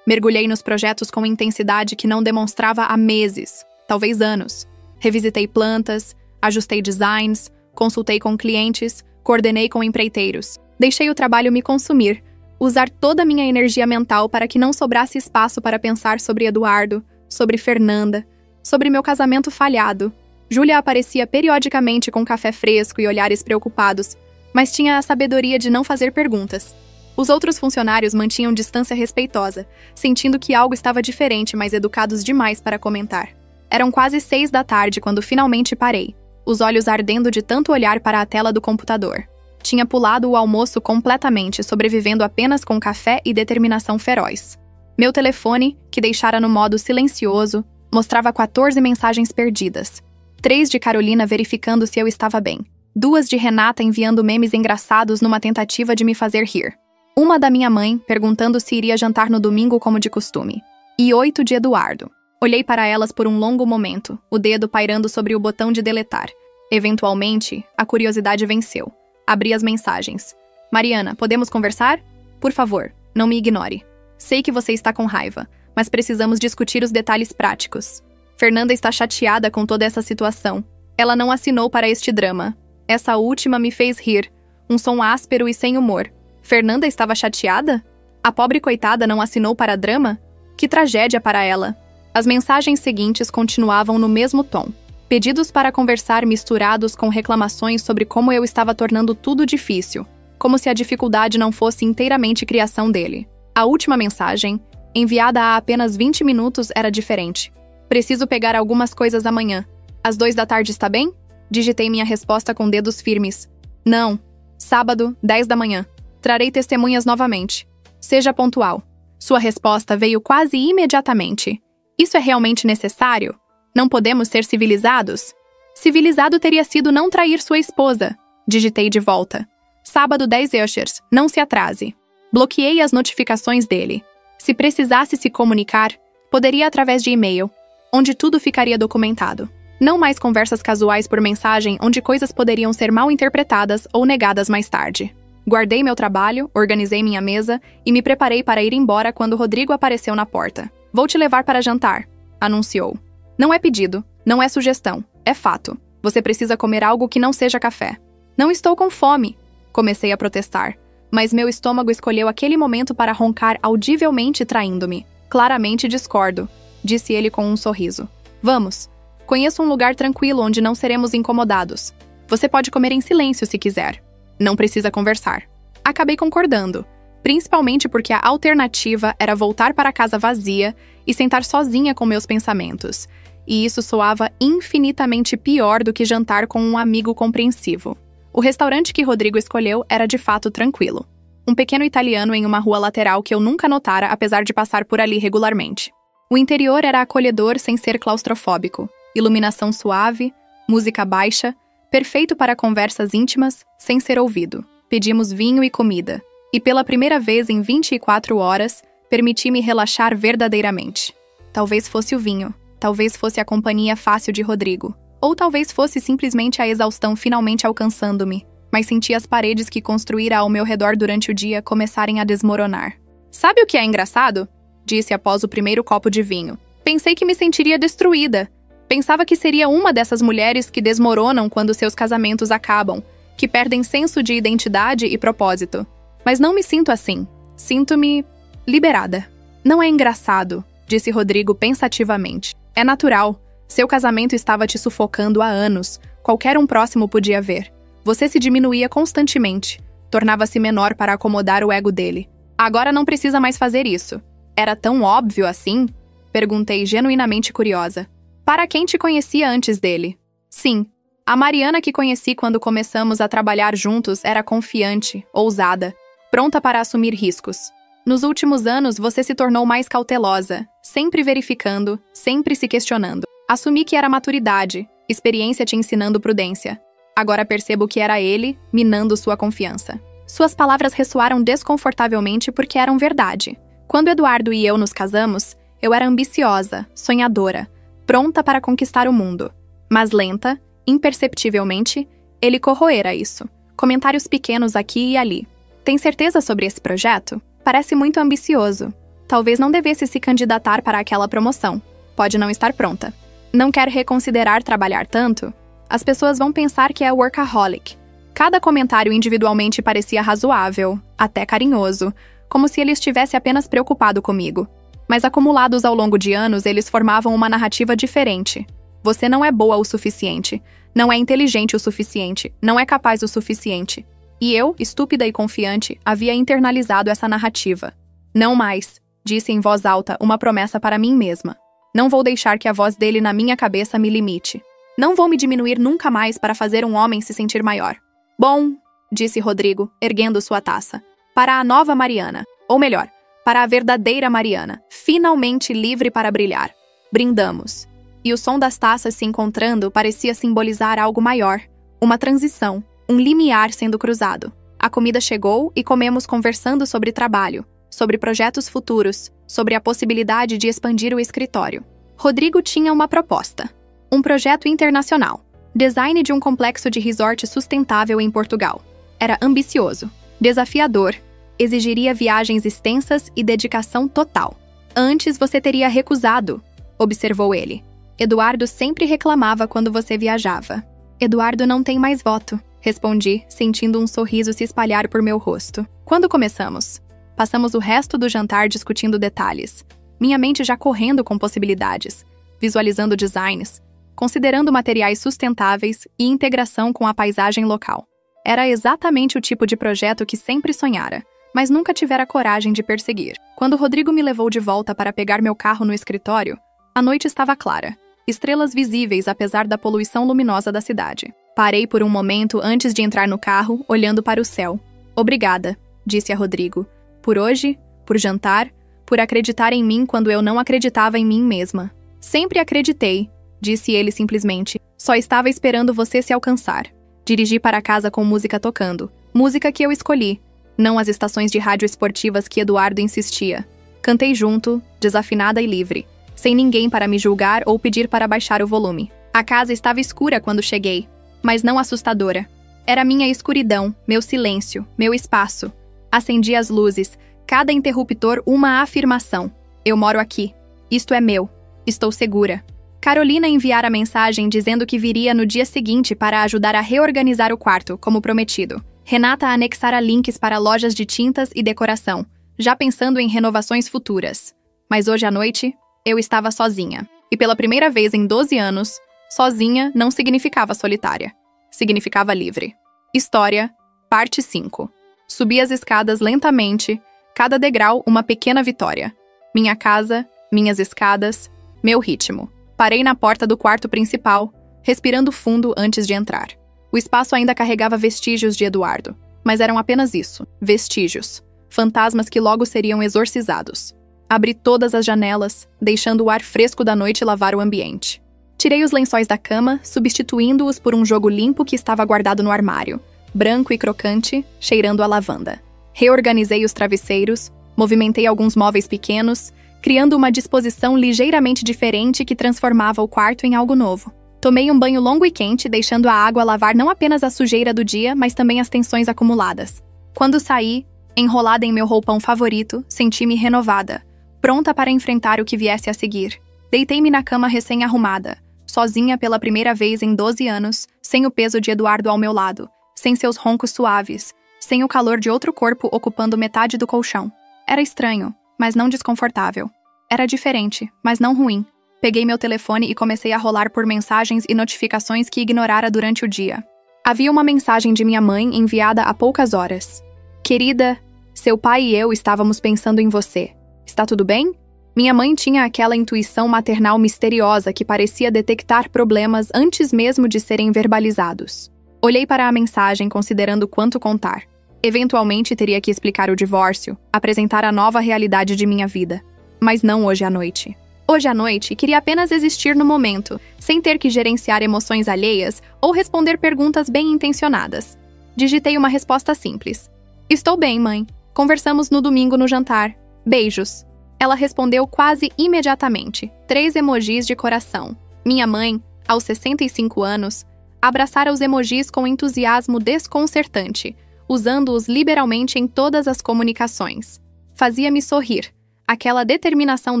A: Mergulhei nos projetos com intensidade que não demonstrava há meses, talvez anos. Revisitei plantas, ajustei designs, consultei com clientes, coordenei com empreiteiros. Deixei o trabalho me consumir, usar toda a minha energia mental para que não sobrasse espaço para pensar sobre Eduardo, sobre Fernanda, sobre meu casamento falhado. Júlia aparecia periodicamente com café fresco e olhares preocupados, mas tinha a sabedoria de não fazer perguntas. Os outros funcionários mantinham distância respeitosa, sentindo que algo estava diferente, mas educados demais para comentar. Eram quase 6 da tarde quando finalmente parei, os olhos ardendo de tanto olhar para a tela do computador. Tinha pulado o almoço completamente, sobrevivendo apenas com café e determinação feroz. Meu telefone, que deixara no modo silencioso, mostrava 14 mensagens perdidas. 3 de Carolina verificando se eu estava bem. 2 de Renata enviando memes engraçados numa tentativa de me fazer rir. 1 da minha mãe, perguntando se iria jantar no domingo como de costume. E 8 de Eduardo. Olhei para elas por um longo momento, o dedo pairando sobre o botão de deletar. Eventualmente, a curiosidade venceu. Abri as mensagens. Mariana, podemos conversar? Por favor, não me ignore. Sei que você está com raiva, mas precisamos discutir os detalhes práticos. Fernanda está chateada com toda essa situação. Ela não assinou para este drama. Essa última me fez rir. Um som áspero e sem humor. Fernanda estava chateada? A pobre coitada não assinou para drama? Que tragédia para ela. As mensagens seguintes continuavam no mesmo tom. Pedidos para conversar misturados com reclamações sobre como eu estava tornando tudo difícil, como se a dificuldade não fosse inteiramente criação dele. A última mensagem, enviada há apenas 20 minutos, era diferente. Preciso pegar algumas coisas amanhã. Às 2 da tarde está bem? Digitei minha resposta com dedos firmes. Não. Sábado, 10 da manhã. Trarei testemunhas novamente. Seja pontual. Sua resposta veio quase imediatamente. Isso é realmente necessário? Não podemos ser civilizados? Civilizado teria sido não trair sua esposa. Digitei de volta. Sábado 10 Ushers, não se atrase. Bloqueei as notificações dele. Se precisasse se comunicar, poderia através de e-mail, onde tudo ficaria documentado. Não mais conversas casuais por mensagem onde coisas poderiam ser mal interpretadas ou negadas mais tarde. Guardei meu trabalho, organizei minha mesa e me preparei para ir embora quando Rodrigo apareceu na porta. Vou te levar para jantar, anunciou. Não é pedido, não é sugestão, é fato. Você precisa comer algo que não seja café. Não estou com fome, comecei a protestar, mas meu estômago escolheu aquele momento para roncar audivelmente traindo-me. Claramente discordo, disse ele com um sorriso. Vamos. Conheço um lugar tranquilo onde não seremos incomodados. Você pode comer em silêncio se quiser. Não precisa conversar. Acabei concordando, principalmente porque a alternativa era voltar para a casa vazia e sentar sozinha com meus pensamentos. E isso soava infinitamente pior do que jantar com um amigo compreensivo. O restaurante que Rodrigo escolheu era de fato tranquilo. Um pequeno italiano em uma rua lateral que eu nunca notara apesar de passar por ali regularmente. O interior era acolhedor sem ser claustrofóbico. Iluminação suave, música baixa, perfeito para conversas íntimas, sem ser ouvido. Pedimos vinho e comida. E pela primeira vez em 24 horas, permiti-me relaxar verdadeiramente. Talvez fosse o vinho. Talvez fosse a companhia fácil de Rodrigo. Ou talvez fosse simplesmente a exaustão finalmente alcançando-me. Mas senti as paredes que construíra ao meu redor durante o dia começarem a desmoronar. Sabe o que é engraçado? Disse após o primeiro copo de vinho. Pensei que me sentiria destruída. Pensava que seria uma dessas mulheres que desmoronam quando seus casamentos acabam, que perdem senso de identidade e propósito. Mas não me sinto assim. Sinto-me liberada. Não é engraçado, disse Rodrigo pensativamente. É natural. Seu casamento estava te sufocando há anos. Qualquer um próximo podia ver. Você se diminuía constantemente. Tornava-se menor para acomodar o ego dele. Agora não precisa mais fazer isso. Era tão óbvio assim? Perguntei genuinamente curiosa. Para quem te conhecia antes dele? Sim. A Mariana que conheci quando começamos a trabalhar juntos era confiante, ousada, pronta para assumir riscos. Nos últimos anos, você se tornou mais cautelosa, sempre verificando, sempre se questionando. Assumi que era maturidade, experiência te ensinando prudência. Agora percebo que era ele, minando sua confiança. Suas palavras ressoaram desconfortavelmente porque eram verdade. Quando Eduardo e eu nos casamos, eu era ambiciosa, sonhadora, pronta para conquistar o mundo. Mas lenta, imperceptivelmente, ele corroera isso. Comentários pequenos aqui e ali. Tem certeza sobre esse projeto? Parece muito ambicioso. Talvez não devesse se candidatar para aquela promoção. Pode não estar pronta. Não quer reconsiderar trabalhar tanto? As pessoas vão pensar que é workaholic. Cada comentário individualmente parecia razoável, até carinhoso, como se ele estivesse apenas preocupado comigo. Mas acumulados ao longo de anos, eles formavam uma narrativa diferente. Você não é boa o suficiente, não é inteligente o suficiente, não é capaz o suficiente. E eu, estúpida e confiante, havia internalizado essa narrativa. Não mais, disse em voz alta uma promessa para mim mesma. Não vou deixar que a voz dele na minha cabeça me limite. Não vou me diminuir nunca mais para fazer um homem se sentir maior. Bom, disse Rodrigo, erguendo sua taça. Para a nova Mariana. Ou melhor, para a verdadeira Mariana. Finalmente livre para brilhar. Brindamos. E o som das taças se encontrando parecia simbolizar algo maior. Uma transição. Um limiar sendo cruzado. A comida chegou e comemos conversando sobre trabalho, sobre projetos futuros, sobre a possibilidade de expandir o escritório. Rodrigo tinha uma proposta. Um projeto internacional. Design de um complexo de resort sustentável em Portugal. Era ambicioso, desafiador, exigiria viagens extensas e dedicação total. Antes você teria recusado, observou ele. Eduardo sempre reclamava quando você viajava. Eduardo não tem mais voto, respondi, sentindo um sorriso se espalhar por meu rosto. Quando começamos? Passamos o resto do jantar discutindo detalhes. Minha mente já correndo com possibilidades, visualizando designs, considerando materiais sustentáveis e integração com a paisagem local. Era exatamente o tipo de projeto que sempre sonhara, mas nunca tivera coragem de perseguir. Quando Rodrigo me levou de volta para pegar meu carro no escritório, a noite estava clara, estrelas visíveis apesar da poluição luminosa da cidade. Parei por um momento antes de entrar no carro, olhando para o céu. Obrigada, disse a Rodrigo. Por hoje, por jantar, por acreditar em mim quando eu não acreditava em mim mesma. Sempre acreditei, disse ele simplesmente. Só estava esperando você se alcançar. Dirigi para casa com música tocando. Música que eu escolhi, não as estações de rádio esportivas que Eduardo insistia. Cantei junto, desafinada e livre, sem ninguém para me julgar ou pedir para baixar o volume. A casa estava escura quando cheguei, mas não assustadora. Era minha escuridão, meu silêncio, meu espaço. Acendi as luzes, cada interruptor uma afirmação. Eu moro aqui. Isto é meu. Estou segura. Carolina enviara mensagem dizendo que viria no dia seguinte para ajudar a reorganizar o quarto, como prometido. Renata anexara links para lojas de tintas e decoração, já pensando em renovações futuras. Mas hoje à noite, eu estava sozinha. E pela primeira vez em 12 anos, sozinha não significava solitária. Significava livre. História, parte 5. Subi as escadas lentamente, cada degrau uma pequena vitória. Minha casa, minhas escadas, meu ritmo. Parei na porta do quarto principal, respirando fundo antes de entrar. O espaço ainda carregava vestígios de Eduardo, mas eram apenas isso, vestígios. Fantasmas que logo seriam exorcizados. Abri todas as janelas, deixando o ar fresco da noite lavar o ambiente. Tirei os lençóis da cama, substituindo-os por um jogo limpo que estava guardado no armário, branco e crocante, cheirando a lavanda. Reorganizei os travesseiros, movimentei alguns móveis pequenos, criando uma disposição ligeiramente diferente que transformava o quarto em algo novo. Tomei um banho longo e quente, deixando a água lavar não apenas a sujeira do dia, mas também as tensões acumuladas. Quando saí, enrolada em meu roupão favorito, senti-me renovada, pronta para enfrentar o que viesse a seguir. Deitei-me na cama recém-arrumada, sozinha pela primeira vez em 12 anos, sem o peso de Eduardo ao meu lado, sem seus roncos suaves, sem o calor de outro corpo ocupando metade do colchão. Era estranho, mas não desconfortável. Era diferente, mas não ruim. Peguei meu telefone e comecei a rolar por mensagens e notificações que ignorara durante o dia. Havia uma mensagem de minha mãe enviada há poucas horas. Querida, seu pai e eu estávamos pensando em você. Está tudo bem? Minha mãe tinha aquela intuição maternal misteriosa que parecia detectar problemas antes mesmo de serem verbalizados. Olhei para a mensagem considerando quanto contar. Eventualmente teria que explicar o divórcio, apresentar a nova realidade de minha vida. Mas não hoje à noite. Hoje à noite, queria apenas existir no momento, sem ter que gerenciar emoções alheias ou responder perguntas bem-intencionadas. Digitei uma resposta simples. Estou bem, mãe. Conversamos no domingo no jantar. Beijos. Ela respondeu quase imediatamente, 3 emojis de coração. Minha mãe, aos 65 anos, abraçara os emojis com entusiasmo desconcertante, usando-os liberalmente em todas as comunicações. Fazia-me sorrir, aquela determinação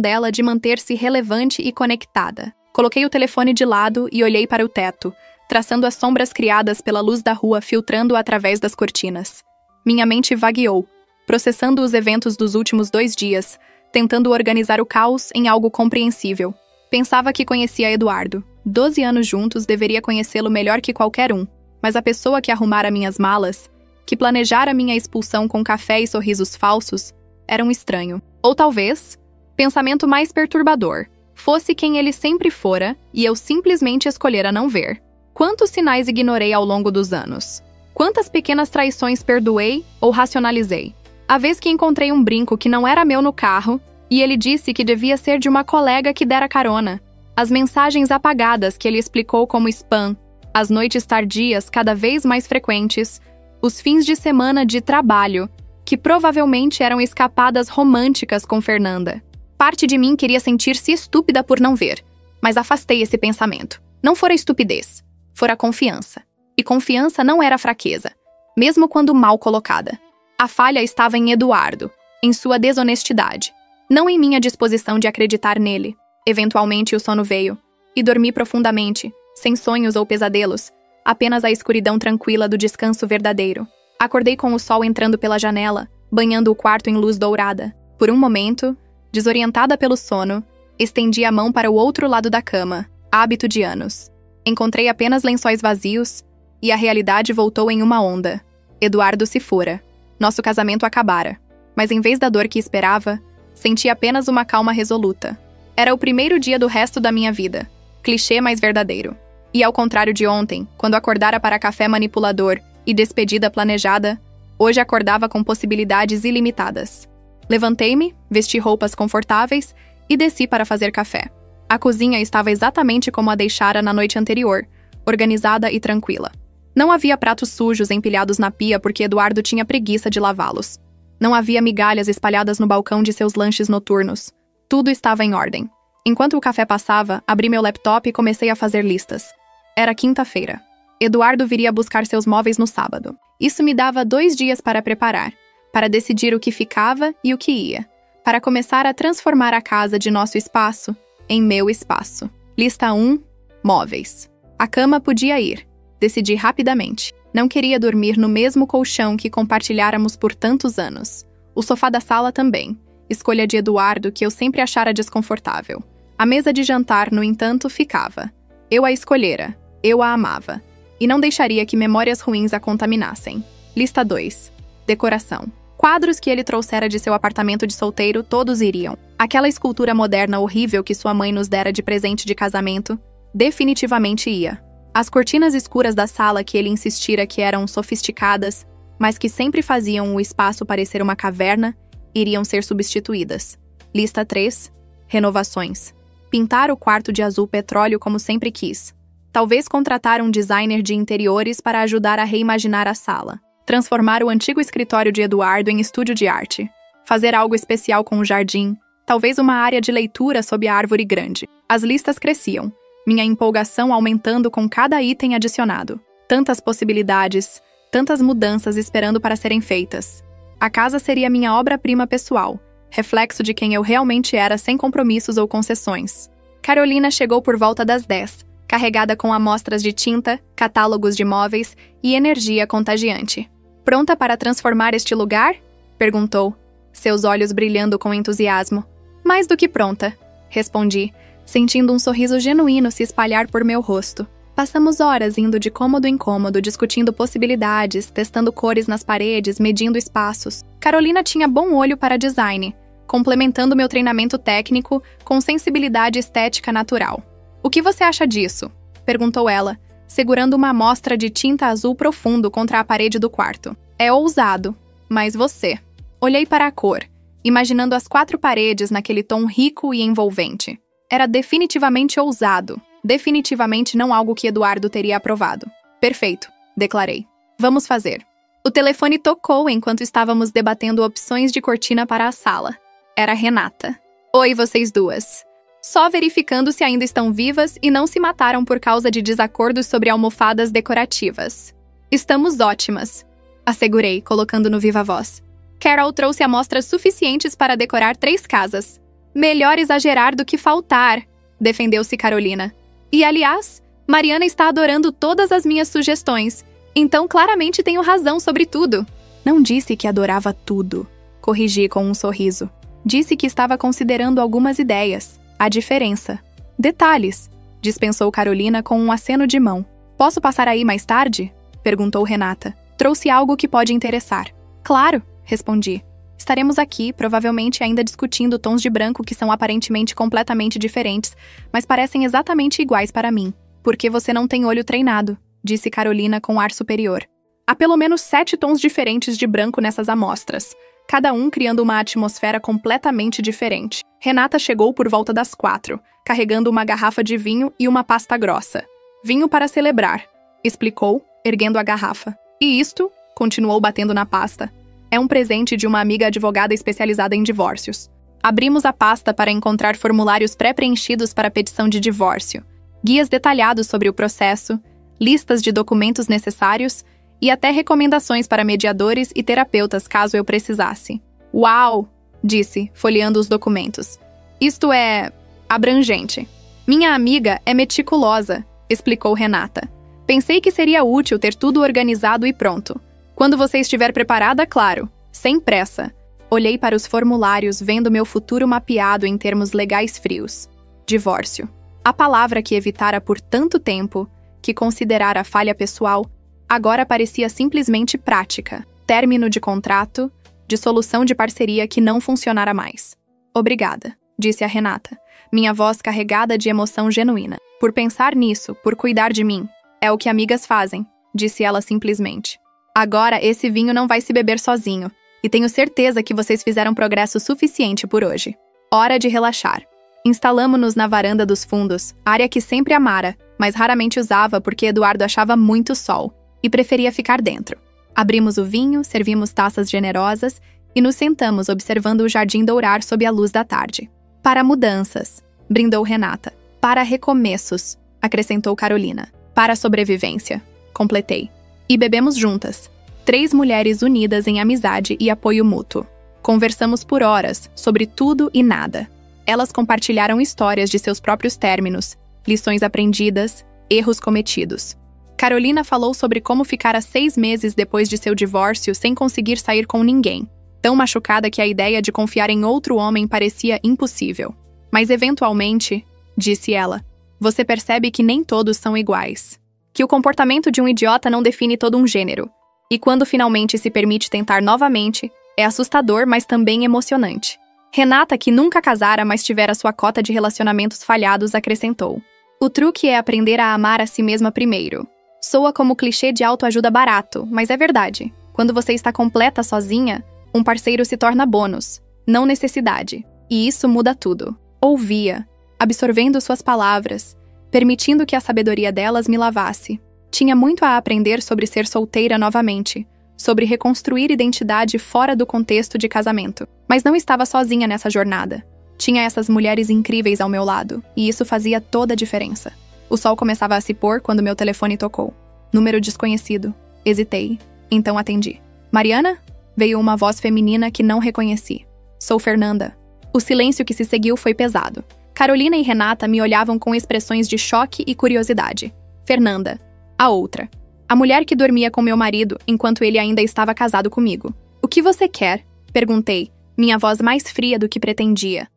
A: dela de manter-se relevante e conectada. Coloquei o telefone de lado e olhei para o teto, traçando as sombras criadas pela luz da rua filtrando através das cortinas. Minha mente vagueou, processando os eventos dos últimos 2 dias, tentando organizar o caos em algo compreensível. Pensava que conhecia Eduardo. 12 anos juntos, deveria conhecê-lo melhor que qualquer um, mas a pessoa que arrumara minhas malas, que planejara minha expulsão com café e sorrisos falsos, era um estranho. Ou talvez, pensamento mais perturbador, fosse quem ele sempre fora e eu simplesmente escolhera não ver. Quantos sinais ignorei ao longo dos anos? Quantas pequenas traições perdoei ou racionalizei? A vez que encontrei um brinco que não era meu no carro, e ele disse que devia ser de uma colega que dera carona. As mensagens apagadas que ele explicou como spam, as noites tardias cada vez mais frequentes, os fins de semana de trabalho, que provavelmente eram escapadas românticas com Fernanda. Parte de mim queria sentir-se estúpida por não ver, mas afastei esse pensamento. Não fora estupidez, fora confiança. E confiança não era fraqueza, mesmo quando mal colocada. A falha estava em Eduardo, em sua desonestidade. não em minha disposição de acreditar nele. Eventualmente o sono veio, e dormi profundamente, sem sonhos ou pesadelos, apenas a escuridão tranquila do descanso verdadeiro. Acordei com o sol entrando pela janela, banhando o quarto em luz dourada. Por um momento, desorientada pelo sono, estendi a mão para o outro lado da cama, hábito de anos. Encontrei apenas lençóis vazios, e a realidade voltou em uma onda. Eduardo se fora. Nosso casamento acabara. Mas em vez da dor que esperava, senti apenas uma calma resoluta. Era o primeiro dia do resto da minha vida. Clichê, mas verdadeiro. E ao contrário de ontem, quando acordara para café manipulador e despedida planejada, hoje acordava com possibilidades ilimitadas. Levantei-me, vesti roupas confortáveis e desci para fazer café. A cozinha estava exatamente como a deixara na noite anterior, organizada e tranquila. Não havia pratos sujos empilhados na pia porque Eduardo tinha preguiça de lavá-los. Não havia migalhas espalhadas no balcão de seus lanches noturnos. Tudo estava em ordem. Enquanto o café passava, abri meu laptop e comecei a fazer listas. Era quinta-feira. Eduardo viria buscar seus móveis no sábado. Isso me dava 2 dias para preparar, para decidir o que ficava e o que ia, para começar a transformar a casa de nosso espaço em meu espaço. Lista 1. Móveis. A cama podia ir. Decidi rapidamente. Não queria dormir no mesmo colchão que compartilháramos por tantos anos. O sofá da sala também. Escolha de Eduardo que eu sempre achara desconfortável. A mesa de jantar, no entanto, ficava. Eu a escolhera. Eu a amava. E não deixaria que memórias ruins a contaminassem. Lista 2. Decoração. Quadros que ele trouxera de seu apartamento de solteiro, todos iriam. Aquela escultura moderna horrível que sua mãe nos dera de presente de casamento, definitivamente ia. As cortinas escuras da sala que ele insistira que eram sofisticadas, mas que sempre faziam o espaço parecer uma caverna, iriam ser substituídas. Lista 3. Renovações. Pintar o quarto de azul petróleo como sempre quis. Talvez contratar um designer de interiores para ajudar a reimaginar a sala. Transformar o antigo escritório de Eduardo em estúdio de arte. Fazer algo especial com o jardim. Talvez uma área de leitura sob a árvore grande. As listas cresciam. Minha empolgação aumentando com cada item adicionado. Tantas possibilidades, tantas mudanças esperando para serem feitas. A casa seria minha obra-prima pessoal, reflexo de quem eu realmente era sem compromissos ou concessões. Carolina chegou por volta das 10, carregada com amostras de tinta, catálogos de móveis e energia contagiante. Pronta para transformar este lugar? Perguntou, seus olhos brilhando com entusiasmo. Mais do que pronta, respondi, sentindo um sorriso genuíno se espalhar por meu rosto. Passamos horas indo de cômodo em cômodo, discutindo possibilidades, testando cores nas paredes, medindo espaços. Carolina tinha bom olho para design, complementando meu treinamento técnico com sensibilidade estética natural. O que você acha disso? Perguntou ela, segurando uma amostra de tinta azul profundo contra a parede do quarto. É ousado, mas você. Olhei para a cor, imaginando as 4 paredes naquele tom rico e envolvente. Era definitivamente ousado. Definitivamente não algo que Eduardo teria aprovado. Perfeito, declarei. Vamos fazer. O telefone tocou enquanto estávamos debatendo opções de cortina para a sala. Era Renata. Oi, vocês duas. Só verificando se ainda estão vivas e não se mataram por causa de desacordos sobre almofadas decorativas. Estamos ótimas, assegurei, colocando no viva voz. Carol trouxe amostras suficientes para decorar 3 casas. Melhor exagerar do que faltar, defendeu-se Carolina. E, aliás, Mariana está adorando todas as minhas sugestões, então claramente tenho razão sobre tudo. Não disse que adorava tudo, corrigi com um sorriso. Disse que estava considerando algumas ideias. A diferença. Detalhes, dispensou Carolina com um aceno de mão. Posso passar aí mais tarde? Perguntou Renata. Trouxe algo que pode interessar. Claro, respondi. Estaremos aqui, provavelmente ainda discutindo tons de branco que são aparentemente completamente diferentes, mas parecem exatamente iguais para mim. Porque você não tem olho treinado, disse Carolina com ar superior. Há pelo menos 7 tons diferentes de branco nessas amostras, cada um criando uma atmosfera completamente diferente. Renata chegou por volta das 4, carregando uma garrafa de vinho e uma pasta grossa. Vinho para celebrar, explicou, erguendo a garrafa. E isto, continuou batendo na pasta, é um presente de uma amiga advogada especializada em divórcios. Abrimos a pasta para encontrar formulários pré-preenchidos para petição de divórcio, guias detalhados sobre o processo, listas de documentos necessários e até recomendações para mediadores e terapeutas caso eu precisasse. Uau! disse, folheando os documentos. Isto é abrangente. Minha amiga é meticulosa, explicou Renata. Pensei que seria útil ter tudo organizado e pronto. Quando você estiver preparada, claro. Sem pressa. Olhei para os formulários, vendo meu futuro mapeado em termos legais frios. Divórcio. A palavra que evitara por tanto tempo, que considerara falha pessoal, agora parecia simplesmente prática. Término de contrato, dissolução de parceria que não funcionara mais. Obrigada, disse a Renata, minha voz carregada de emoção genuína. Por pensar nisso, por cuidar de mim. É o que amigas fazem, disse ela simplesmente. Agora esse vinho não vai se beber sozinho, e tenho certeza que vocês fizeram progresso suficiente por hoje. Hora de relaxar. Instalamo-nos na varanda dos fundos, área que sempre amara, mas raramente usava porque Eduardo achava muito sol, e preferia ficar dentro. Abrimos o vinho, servimos taças generosas e nos sentamos observando o jardim dourar sob a luz da tarde. Para mudanças, brindou Renata. Para recomeços, acrescentou Carolina. Para sobrevivência, completei. E bebemos juntas. 3 mulheres unidas em amizade e apoio mútuo. Conversamos por horas, sobre tudo e nada. Elas compartilharam histórias de seus próprios términos, lições aprendidas, erros cometidos. Carolina falou sobre como ficara 6 meses depois de seu divórcio sem conseguir sair com ninguém, tão machucada que a ideia de confiar em outro homem parecia impossível. Mas eventualmente, disse ela, você percebe que nem todos são iguais. Que o comportamento de um idiota não define todo um gênero. E quando finalmente se permite tentar novamente, é assustador, mas também emocionante. Renata, que nunca casara, mas tivera sua cota de relacionamentos falhados, acrescentou. O truque é aprender a amar a si mesma primeiro. Soa como clichê de autoajuda barato, mas é verdade. Quando você está completa sozinha, um parceiro se torna bônus, não necessidade. E isso muda tudo. Ouvia, absorvendo suas palavras, permitindo que a sabedoria delas me lavasse. Tinha muito a aprender sobre ser solteira novamente, sobre reconstruir identidade fora do contexto de casamento. Mas não estava sozinha nessa jornada. Tinha essas mulheres incríveis ao meu lado, e isso fazia toda a diferença. O sol começava a se pôr quando meu telefone tocou. Número desconhecido. Hesitei. Então atendi. Mariana? Veio uma voz feminina que não reconheci. Sou Fernanda. O silêncio que se seguiu foi pesado. Carolina e Renata me olhavam com expressões de choque e curiosidade. Fernanda. A outra. A mulher que dormia com meu marido enquanto ele ainda estava casado comigo. O que você quer? Perguntei, minha voz mais fria do que pretendia.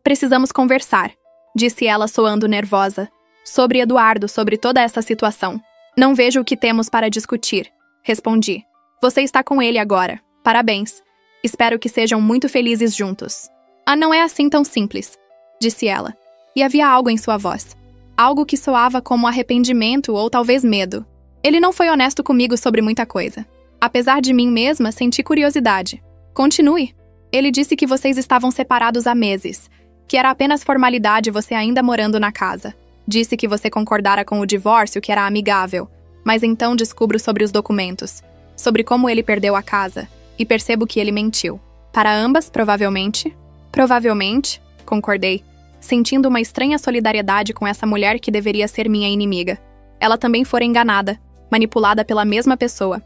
A: Precisamos conversar, disse ela soando nervosa. Sobre Eduardo, sobre toda essa situação. Não vejo o que temos para discutir, respondi. Você está com ele agora. Parabéns. Espero que sejam muito felizes juntos. Ah, não é assim tão simples, disse ela. E havia algo em sua voz. Algo que soava como arrependimento ou talvez medo. Ele não foi honesto comigo sobre muita coisa. Apesar de mim mesma, senti curiosidade. Continue. Ele disse que vocês estavam separados há meses, que era apenas formalidade você ainda morando na casa. Disse que você concordara com o divórcio, que era amigável. Mas então descubro sobre os documentos, sobre como ele perdeu a casa, e percebo que ele mentiu. Para ambas, provavelmente. Provavelmente, concordei, sentindo uma estranha solidariedade com essa mulher que deveria ser minha inimiga. Ela também fora enganada, manipulada pela mesma pessoa.